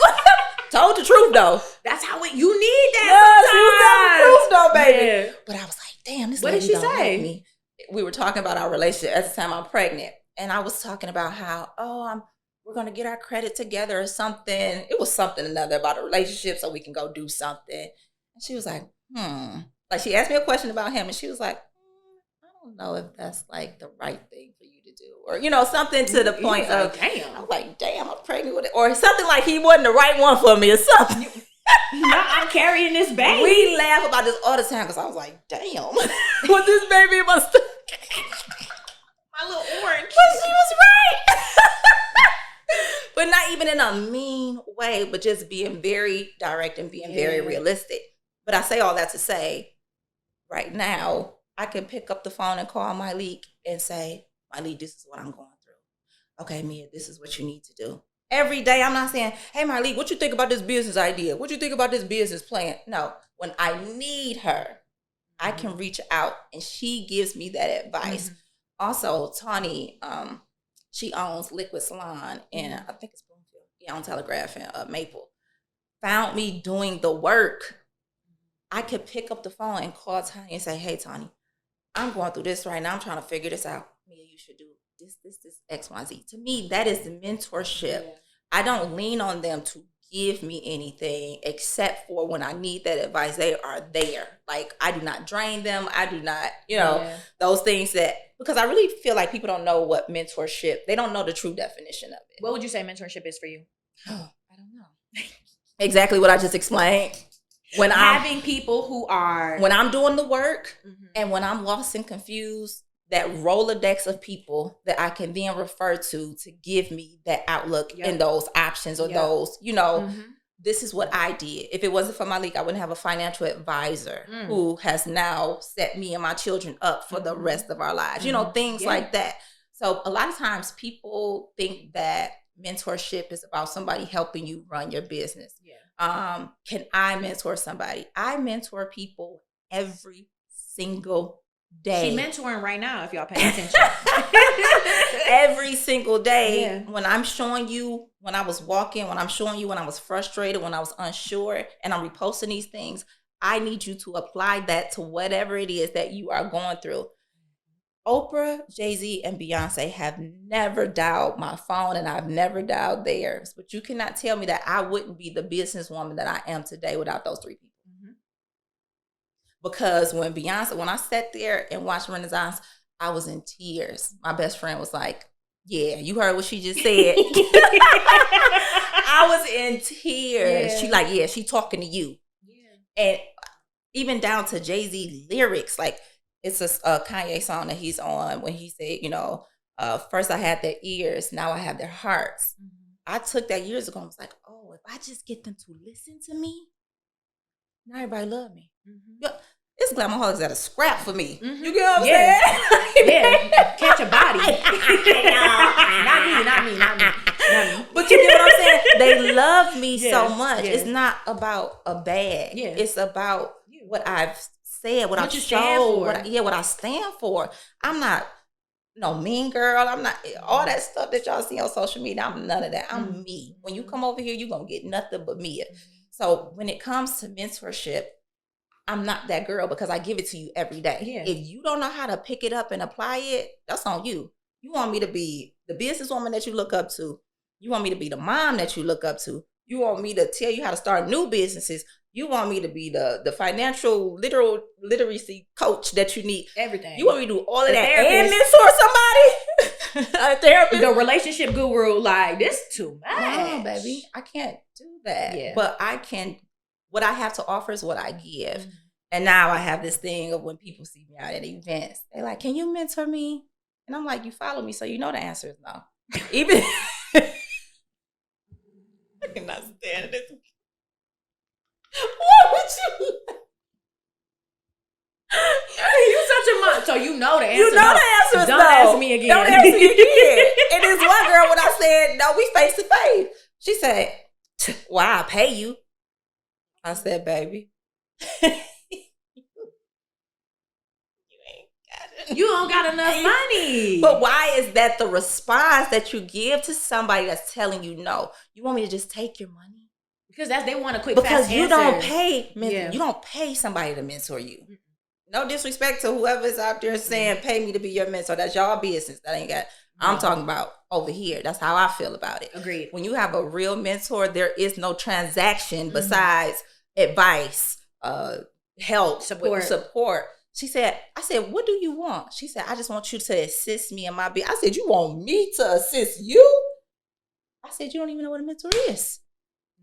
Told the truth, though. That's how you need that. Yeah, she was telling the truth, though, baby. Yeah. But I was like, damn, this what lady did she don't say? like me. We were talking about our relationship. At the time, I'm pregnant. And I was talking about how, we're going to get our credit together or something. It was something another about a relationship so we can go do something. And she was like, Like, she asked me a question about him, and she was like, I don't know if that's, like, the right thing for you to do. Or, something to the point of, damn. I'm like, damn, I'm pregnant with it. Or something like he wasn't the right one for me or something. No, I'm carrying this baby. We laugh about this all the time because I was like, damn. What this baby must my little orange. But she was right. But not even in a mean way, but just being very direct and being very realistic. But I say all that to say, right now, I can pick up the phone and call Malik and say, Malik, this is what I'm going through. Okay, Mia, this is what you need to do. Every day, I'm not saying, hey, Marlene, what you think about this business idea? What you think about this business plan? No, when I need her, I can reach out and she gives me that advice. Also, Tawny, she owns Liquid Salon and I think it's Bloomfield, on Telegraph and Maple. Found me doing the work. I could pick up the phone and call Tawny and say, hey, Tawny, I'm going through this right now. I'm trying to figure this out. Mia, you should do this, X, Y, Z. To me, that is the mentorship. Yeah. I don't lean on them to give me anything except for when I need that advice. They are there. Like, I do not drain them. I do not, those things because I really feel like people don't know what mentorship, they don't know the true definition of it. What would you say mentorship is for you? Oh, I don't know. Exactly what I just explained. When having people who are... When I'm doing the work and when I'm lost and confused, that Rolodex of people that I can then refer to give me that outlook in those options or those, this is what I did. If it wasn't for Malik, I wouldn't have a financial advisor who has now set me and my children up for the rest of our lives, things like that. So a lot of times people think that mentorship is about somebody helping you run your business. Can I mentor somebody? I mentor people every single day. She mentoring right now if y'all pay attention. Every single day when I'm showing you when I was walking, when I'm showing you when I was frustrated, when I was unsure, and I'm reposting these things, I need you to apply that to whatever it is that you are going through. Oprah, Jay-Z, and Beyonce have never dialed my phone and I've never dialed theirs. But you cannot tell me that I wouldn't be the businesswoman that I am today without those three people. Because when I sat there and watched Renaissance, I was in tears. My best friend was like, yeah, you heard what she just said. I was in tears. She she talking to you. And even down to Jay-Z lyrics, like it's a Kanye song that he's on when he said, first I had their ears, now I have their hearts. I took that years ago and was like, oh, if I just get them to listen to me, now everybody love me. It's Glam-Aholics at a scrap for me. You get what I'm saying? Catch a body. Not me. But you get what I'm saying? They love me so much. It's not about a bag. It's about what I've said, what I've showed, what I stand for. I'm not no mean girl. I'm not all that stuff that y'all see on social media. I'm none of that. I'm me. When you come over here, you're going to get nothing but me. So when it comes to mentorship, I'm not that girl because I give it to you every day. If you don't know how to pick it up and apply it, that's on you. You want me to be the businesswoman that you look up to. You want me to be the mom that you look up to. You want me to tell you how to start new businesses. You want me to be the financial literacy coach that you need. Everything. You want me to do all of that and mentor somebody? A therapist? The relationship guru, like, this too much. No, baby. I can't do that. But I can... What I have to offer is what I give. And now I have this thing of when people see me out at events, they're like, can you mentor me? And I'm like, you follow me, so you know the answer is no. Even I cannot stand this. What would you like? You such a mom. So you know the answer. You know the answer is Don't no. ask me again. Don't ask me again. And this one girl, when I said, no, we face to face, she said, well, I'll pay you. I said, baby, you don't got enough money. But why is that the response that you give to somebody that's telling you no? You want me to just take your money? Because they want a quick because fast you answer. don't pay you don't pay somebody to mentor you. No disrespect to whoever's out there saying pay me to be your mentor. That's y'all business. That ain't got. I'm talking about over here. That's how I feel about it. Agreed. When you have a real mentor, there is no transaction besides advice, help, support. I said, what do you want? She said, I just want you to assist me in my business. I said, you want me to assist you? I said, you don't even know what a mentor is.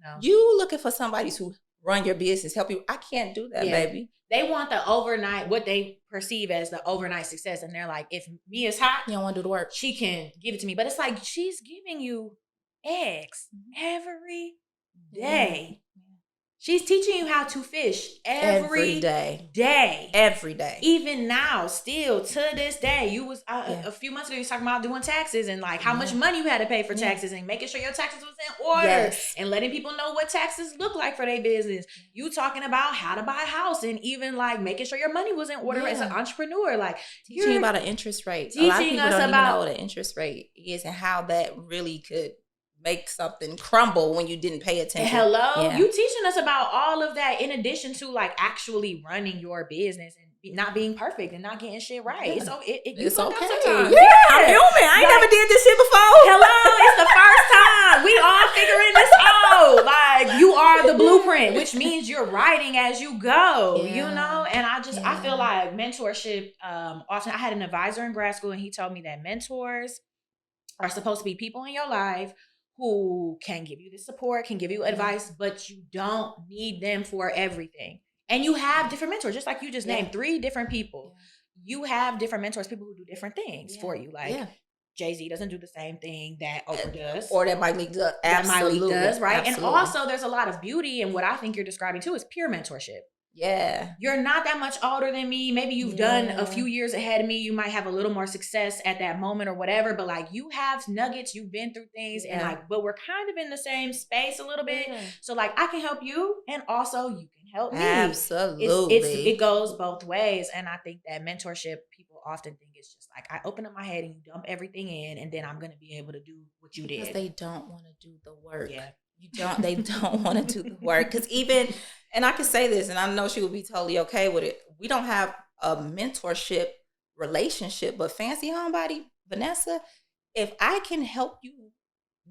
No. You looking for somebody to run your business, help you. I can't do that, baby. They want the overnight, what they perceive as the overnight success. And they're like, if Mia's hot, you don't want to do the work. She can give it to me. But it's like, she's giving you eggs every day. She's teaching you how to fish every day. Every day. Even now, still to this day, you was a few months ago, you was talking about doing taxes and like how much money you had to pay for taxes and making sure your taxes was in order and letting people know what taxes look like for their business. You talking about how to buy a house and even like making sure your money was in order as an entrepreneur. Like teaching you about an interest rate. A lot of people don't even know what an interest rate is and how that really could make something crumble when you didn't pay attention. Hello, you teaching us about all of that in addition to like actually running your business and not being perfect and not getting shit right. It's okay. Sometimes. Yeah, I'm human. I ain't never did this shit before. Hello, it's the first time. We all figuring this out. Like you are the blueprint, which means you're writing as you go. You know, and I feel like mentorship. Often, I had an advisor in grad school, and he told me that mentors are supposed to be people in your life who can give you the support, can give you advice, but you don't need them for everything. And you have different mentors, just like you just named 3 different people. You have different mentors, people who do different things for you. Like Jay-Z doesn't do the same thing that Oprah does. Or that Mike Lee does. Absolutely. That Mike Lee does, right? Absolutely. And also there's a lot of beauty in what I think you're describing too is peer mentorship. Yeah. You're not that much older than me. Maybe you've done a few years ahead of me. You might have a little more success at that moment or whatever, but like you have nuggets, you've been through things and like, but we're kind of in the same space a little bit. So like I can help you and also you can help me. Absolutely. It goes both ways. And I think that mentorship, people often think it's just like, I open up my head and you dump everything in and then I'm going to be able to do what you did. Because they don't want to do the work. Yeah. They don't want to do the work. Because even, and I can say this, and I know she will be totally okay with it. We don't have a mentorship relationship, but Fancy Homebody, Vanessa, if I can help you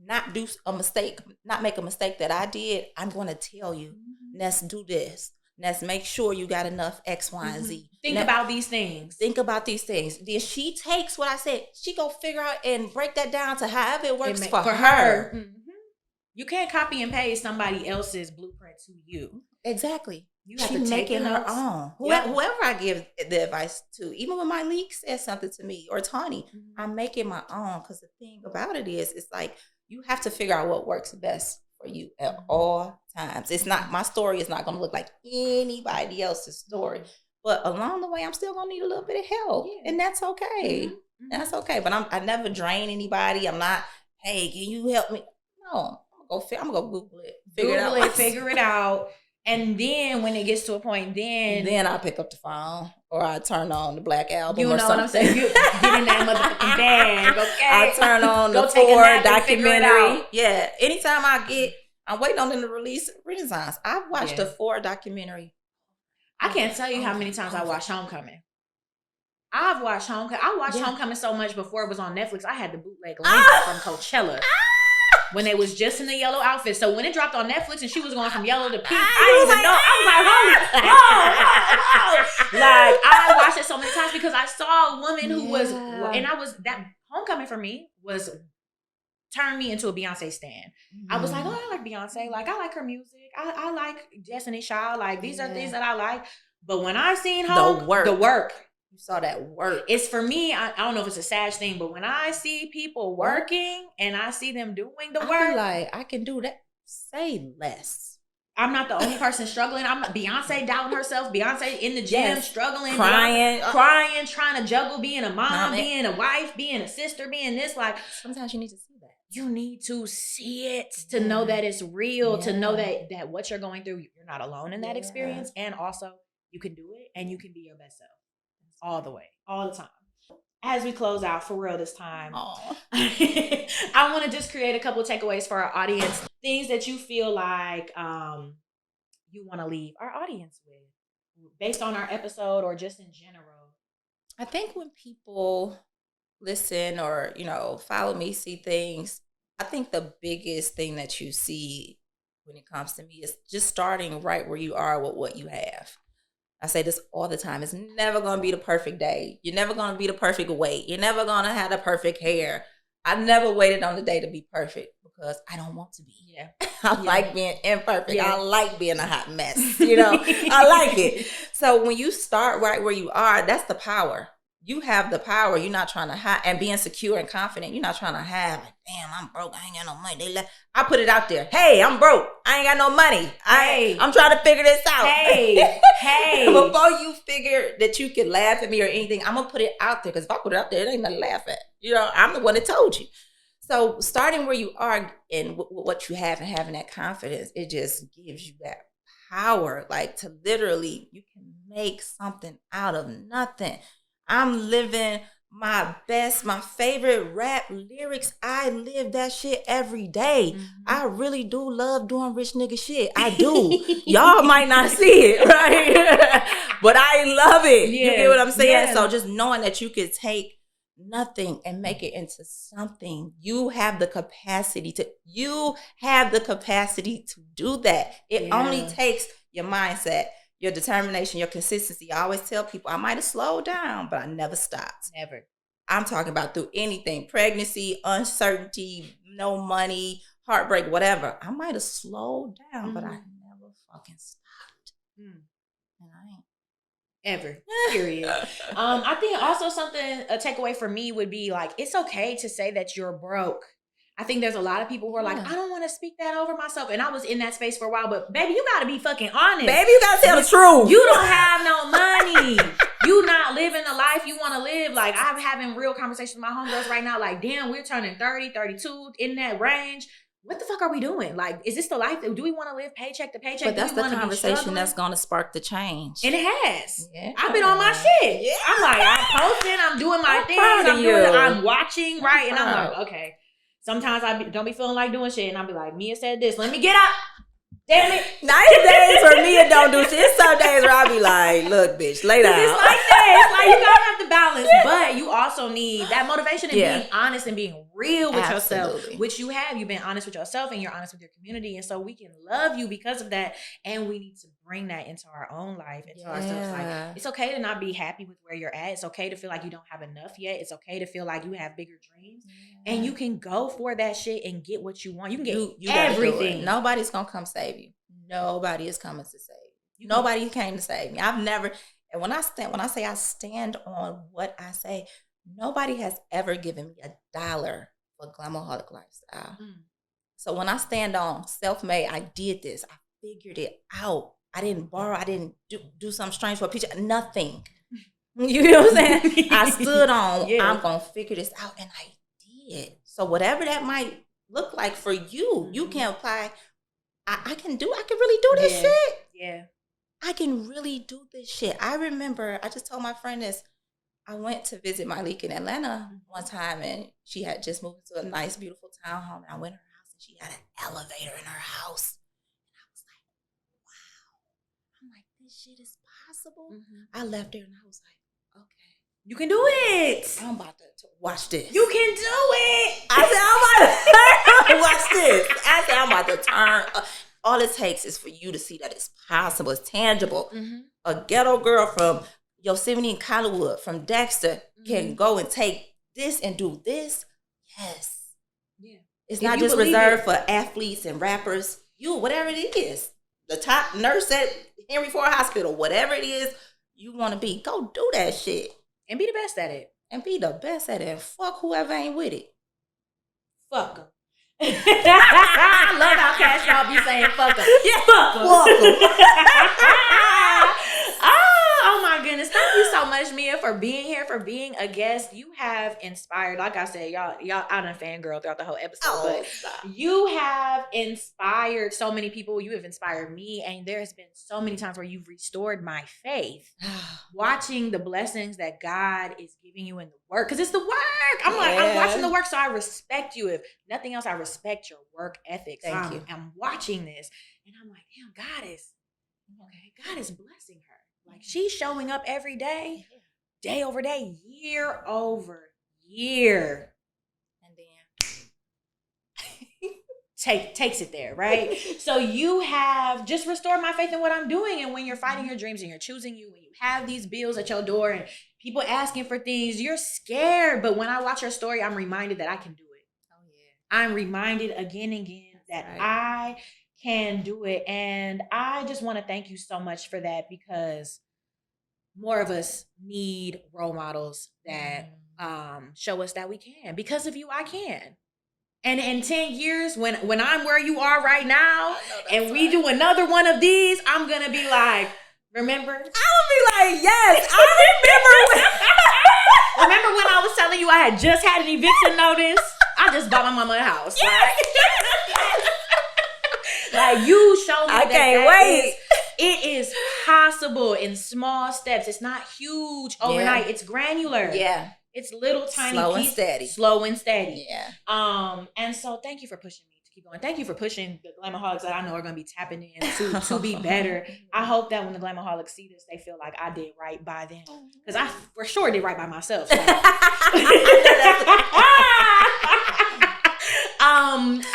not do a mistake, not make a mistake that I did, I'm going to tell you, let's do this. Let's make sure you got enough X, Y, and Z. Think about these things. Then she takes what I said, she go figure out and break that down to however it works for her. Mm-hmm. You can't copy and paste somebody else's blueprint to you. Exactly. You have to take it her own. Whoever I give the advice to, even when my league says something to me or Tawny, I'm making my own. Because the thing about it is, it's like you have to figure out what works best for you at all times. It's not, my story is not going to look like anybody else's story. But along the way, I'm still going to need a little bit of help. And that's okay. That's okay. But I never drain anybody. I'm not, hey, can you help me? No. I'm gonna go Google it, figure it out, and then when it gets to a point, then I pick up the phone or I turn on the Black Album. You know what I'm saying? You get in that motherfucking bag, okay? I turn on the Ford documentary. Yeah, anytime I'm waiting on them to release Renaissance. I've watched the Ford documentary. I can't tell you how many times I watched Homecoming. I've watched Homecoming. I watched Homecoming so much before it was on Netflix. I had the bootleg link from Coachella. When they was just in the yellow outfit. So when it dropped on Netflix and she was going from yellow to pink, I didn't even know. I was like, holy, whoa. Like, I watched it so many times because I saw a woman who was, and that Homecoming for me was, turned me into a Beyonce stan. I was like, oh, I like Beyonce. Like, I like her music. I like Destiny's Child. Like, these are things that I like. But when I seen her, the work. You saw that work. It's for me, I don't know if it's a sad thing, but when I see people working and I see them doing the work. Like, I can do that. Say less. I'm not the only person struggling. I'm not Beyonce doubting herself. Beyonce in the gym, struggling. Crying, trying to juggle being a mom, being a wife, being a sister, being this. Like, sometimes you need to see that. You need to see it to know that it's real, to know that what you're going through, you're not alone in that experience. And also, you can do it and you can be your best self. All the way, all the time. As we close out for real this time, I want to just create a couple of takeaways for our audience. Things that you feel like you want to leave our audience with based on our episode or just in general. I think when people listen or, follow me, see things, I think the biggest thing that you see when it comes to me is just starting right where you are with what you have. I say this all the time. It's never going to be the perfect day. You're never going to be the perfect weight. You're never going to have the perfect hair. I never waited on the day to be perfect because I don't want to be. Yeah. I like being imperfect. I like being a hot mess. I like it. So when you start right where you are, that's the power. you have the power. You're not trying to hide, and being secure and confident. You're not trying to hide. Like, damn, I'm broke. I ain't got no money. I put it out there. Hey, I'm broke. I ain't got no money. I'm trying to figure this out. Hey. Before you figure that you can laugh at me or anything, I'm gonna put it out there, because if I put it out there, it ain't nothing to laugh at. You know, I'm the one that told you. So starting where you are and what you have and having that confidence, it just gives you that power, like to literally, you can make something out of nothing. I'm living my favorite rap lyrics. I live that shit every day. I really do love doing rich nigga shit. I do. Y'all might not see it, right? But I love it. You get what I'm saying? Yeah. So just knowing that you could take nothing and make it into something, you have the capacity to do that. It only takes your mindset, your determination, your consistency. I always tell people, I might have slowed down, but I never stopped. Never. I'm talking about through anything, pregnancy, uncertainty, no money, heartbreak, whatever. I might have slowed down, but I never fucking stopped. And I ain't. Ever. Period. I think also a takeaway for me would be like, it's okay to say that you're broke. I think there's a lot of people who are like, I don't want to speak that over myself. And I was in that space for a while, but baby, you got to be fucking honest. Baby, you got to tell the truth. You don't have no money. You not living the life you want to live. Like, I'm having real conversations with my homegirls right now. Like, damn, we're turning 30, 32 in that range. What the fuck are we doing? Like, is this the life? Do we want to live paycheck to paycheck? But that's the conversation that's going to spark the change. And it has. Yeah. I've been on my shit. Yeah. I'm like, I'm posting, I'm doing my things, I'm watching, right? And I'm like, okay. Sometimes I don't be feeling like doing shit, and I'll be like, Mia said this. Let me get up. Damn it. Nice days where Mia don't do shit. It's some days where I'll be like, look, bitch, lay down. It's like that. It's like you gotta have to balance, but you also need that motivation and being honest and being real with yourself, which you have. You've been honest with yourself and you're honest with your community, and so we can love you because of that, and we need to bring that into our own life, into ourselves. Like, it's okay to not be happy with where you're at. It's okay to feel like you don't have enough yet. It's okay to feel like you have bigger dreams, and you can go for that shit and get what you want. You can get everything. Nobody's gonna come save you. Nobody is coming to save you. Nobody came to save me. I've never. And when I say I stand on what I say, nobody has ever given me $1 for Glam-Aholic Lifestyle. So when I stand on self-made, I did this. I figured it out. I didn't borrow. I didn't do something strange for a picture. Nothing. You know what I'm saying? I stood on, I'm going to figure this out. And I did. So whatever that might look like for you, you can apply. I can really do this shit. Yeah. I can really do this shit. I remember, I just told my friend this. I went to visit my leak in Atlanta one time, and she had just moved to a nice, beautiful townhome. And I went to her house, and she had an elevator in her house. And I was like, wow. I'm like, this shit is possible. I left there, and I was like, okay. You can do it. I'm about to watch this. You can do it. I said, I'm about to watch this. I said, I'm about to turn. All it takes is for you to see that it's possible. It's tangible. A ghetto girl from Yosemite and Collinwood, from Dexter, can go and take this and do this. Yes. Yeah. It's not just reserved for athletes and rappers. You, whatever it is, the top nurse at Henry Ford Hospital, whatever it is you want to be, go do that shit. And be the best at it. And be the best at it. And fuck whoever ain't with it. Fuck them. I love how Cash y'all be saying fuck them. Yeah, fuck them. Oh my goodness. Thank you so much, Mia, for being here, for being a guest. You have inspired, like I said, y'all I done fangirl throughout the whole episode, but you have inspired so many people. You have inspired me, and there's been so many times where you've restored my faith. Watching the blessings that God is giving you in the work, because it's the work. I'm watching the work, so I respect you. If nothing else, I respect your work ethic. Thank you. I'm watching this, and I'm like, damn, God is blessing her. Like, she's showing up every day, day over day, year over year. And then takes it there, right? So you have just restored my faith in what I'm doing. And when you're fighting your dreams and you're choosing you, when you have these bills at your door and people asking for things, you're scared. But when I watch your story, I'm reminded that I can do it. Oh, yeah. I'm reminded again and again that I can do it. And I just want to thank you so much for that, because more of us need role models that show us that we can. Because of you, I can. And in 10 years, when I'm where you are right now, and we do another one of these, I'm gonna be like, remember? I would be like, yes, I remember. Remember when I was telling you I had just had an eviction notice? I just bought my mama a house. Yes. Like you showed me I can't wait. It is possible in small steps. It's not huge overnight. It's granular. Yeah. It's little tiny Slow and pieces. steady. Slow and steady. Yeah. And so thank you for pushing me to keep going. Thank you for pushing the Glamaholics that I know are going to be tapping in to be better. I hope that when the Glamaholics see this, they feel like I did right by them. Because I for sure did right by myself. So.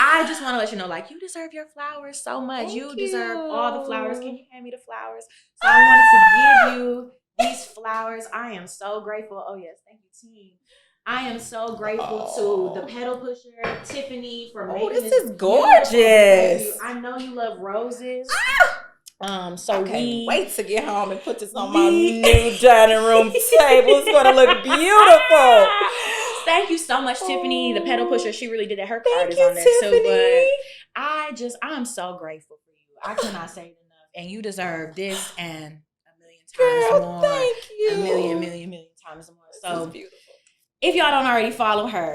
I just want to let you know, like, you deserve your flowers so much. Thank You deserve you. all the flowers. Can you hand me the flowers? So I wanted to give you these flowers. I am so grateful. Oh, yes. Thank you, team. I am so grateful to the pedal pusher, Tiffany, for making this this is gorgeous. I know you love roses. So I can't wait to get home and put this on my We- new dining room table. It's gonna look beautiful. Thank you so much, Tiffany. The pedal pusher, she really did that. Her card Thank is you, on there too. Tiffany. But I'm so grateful for you. I cannot say it enough. And you deserve this and a million times Girl, more. thank you. A million times more. This So is beautiful. if y'all don't already follow her,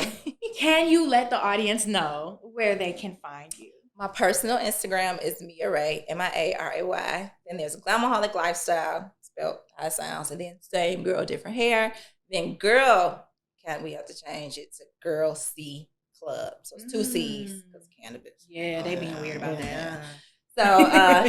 can you let the audience know where they can find you? My personal Instagram is Mia Ray, MIARAY. Then there's Glam-Aholic Lifestyle, spelled how it sounds. And then same girl, different hair. Then girl, we have to change it to Girl C Club. So it's 2 C's because cannabis. Yeah, they being weird about that. So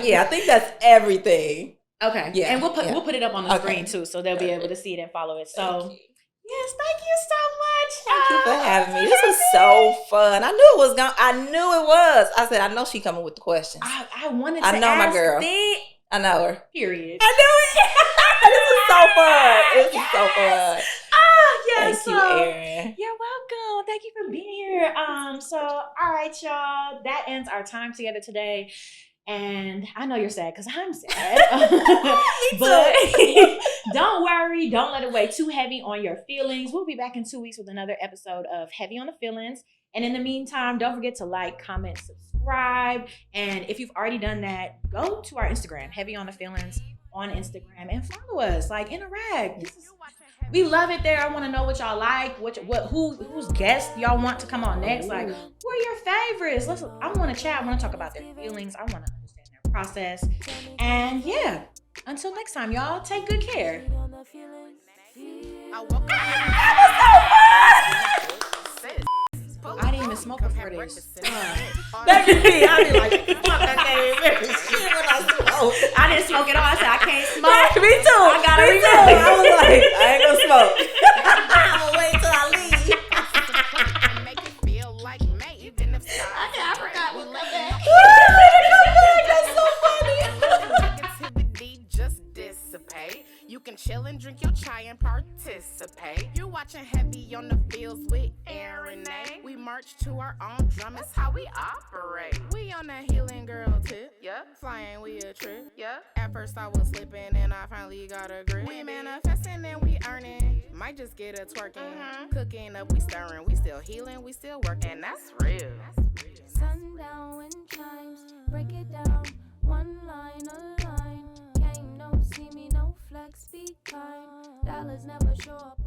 yeah, I think that's everything. Okay. Yeah, And we'll put it up on the Okay. screen too, so they'll be able to see it and follow it. So Thank you. yes, thank you so much. Thank you for having me. This was so fun. I knew it was. I said, I know she coming with the questions. I wanted to I know my ask girl. the- I know her. Period. I knew it. This is so fun. This is so fun. Yes. Thank you, Erin. You're welcome. Thank you for being here. So, all right, y'all. That ends our time together today. And I know you're sad because I'm sad. But don't worry. Don't let it weigh too heavy on your feelings. We'll be back in 2 weeks with another episode of Heavy on the Feelings. And in the meantime, don't forget to like, comment, subscribe. And if you've already done that, go to our Instagram, Heavy on the Feelings on Instagram, and follow us. Like, interact. We love it there. I want to know what y'all like, who's guests y'all want to come on next. Like, who are your favorites? I want to chat. I want to talk about their feelings. I want to understand their process. And yeah, until next time, y'all, take good care. I didn't even smoke before this. That be me. I be like, fuck, I can't remember shit when I smoke. I didn't smoke at all. I said I can't smoke. Me too. I gotta Me too. remember. I was like, I ain't gonna smoke. I'm gonna wait till I leave. Make it feel like May, even if I forgot what that. That's so funny. Negativity just dissipate. You can chill and drink your chai and participate. You're watching Heavy on the Fields with Aaron A. We march to our own drum, it's how we operate. We on that healing girl tip, yeah. Flying, we a trip, yeah. At first I was slipping and I finally got a grip. We manifesting and we earning. Might just get a twerking. Cooking up, we stirring. We still healing, we still working. That's real. Sundown wind chimes, break it down, one line, a line. Can't no see me, no flex, be kind. Dollars never show up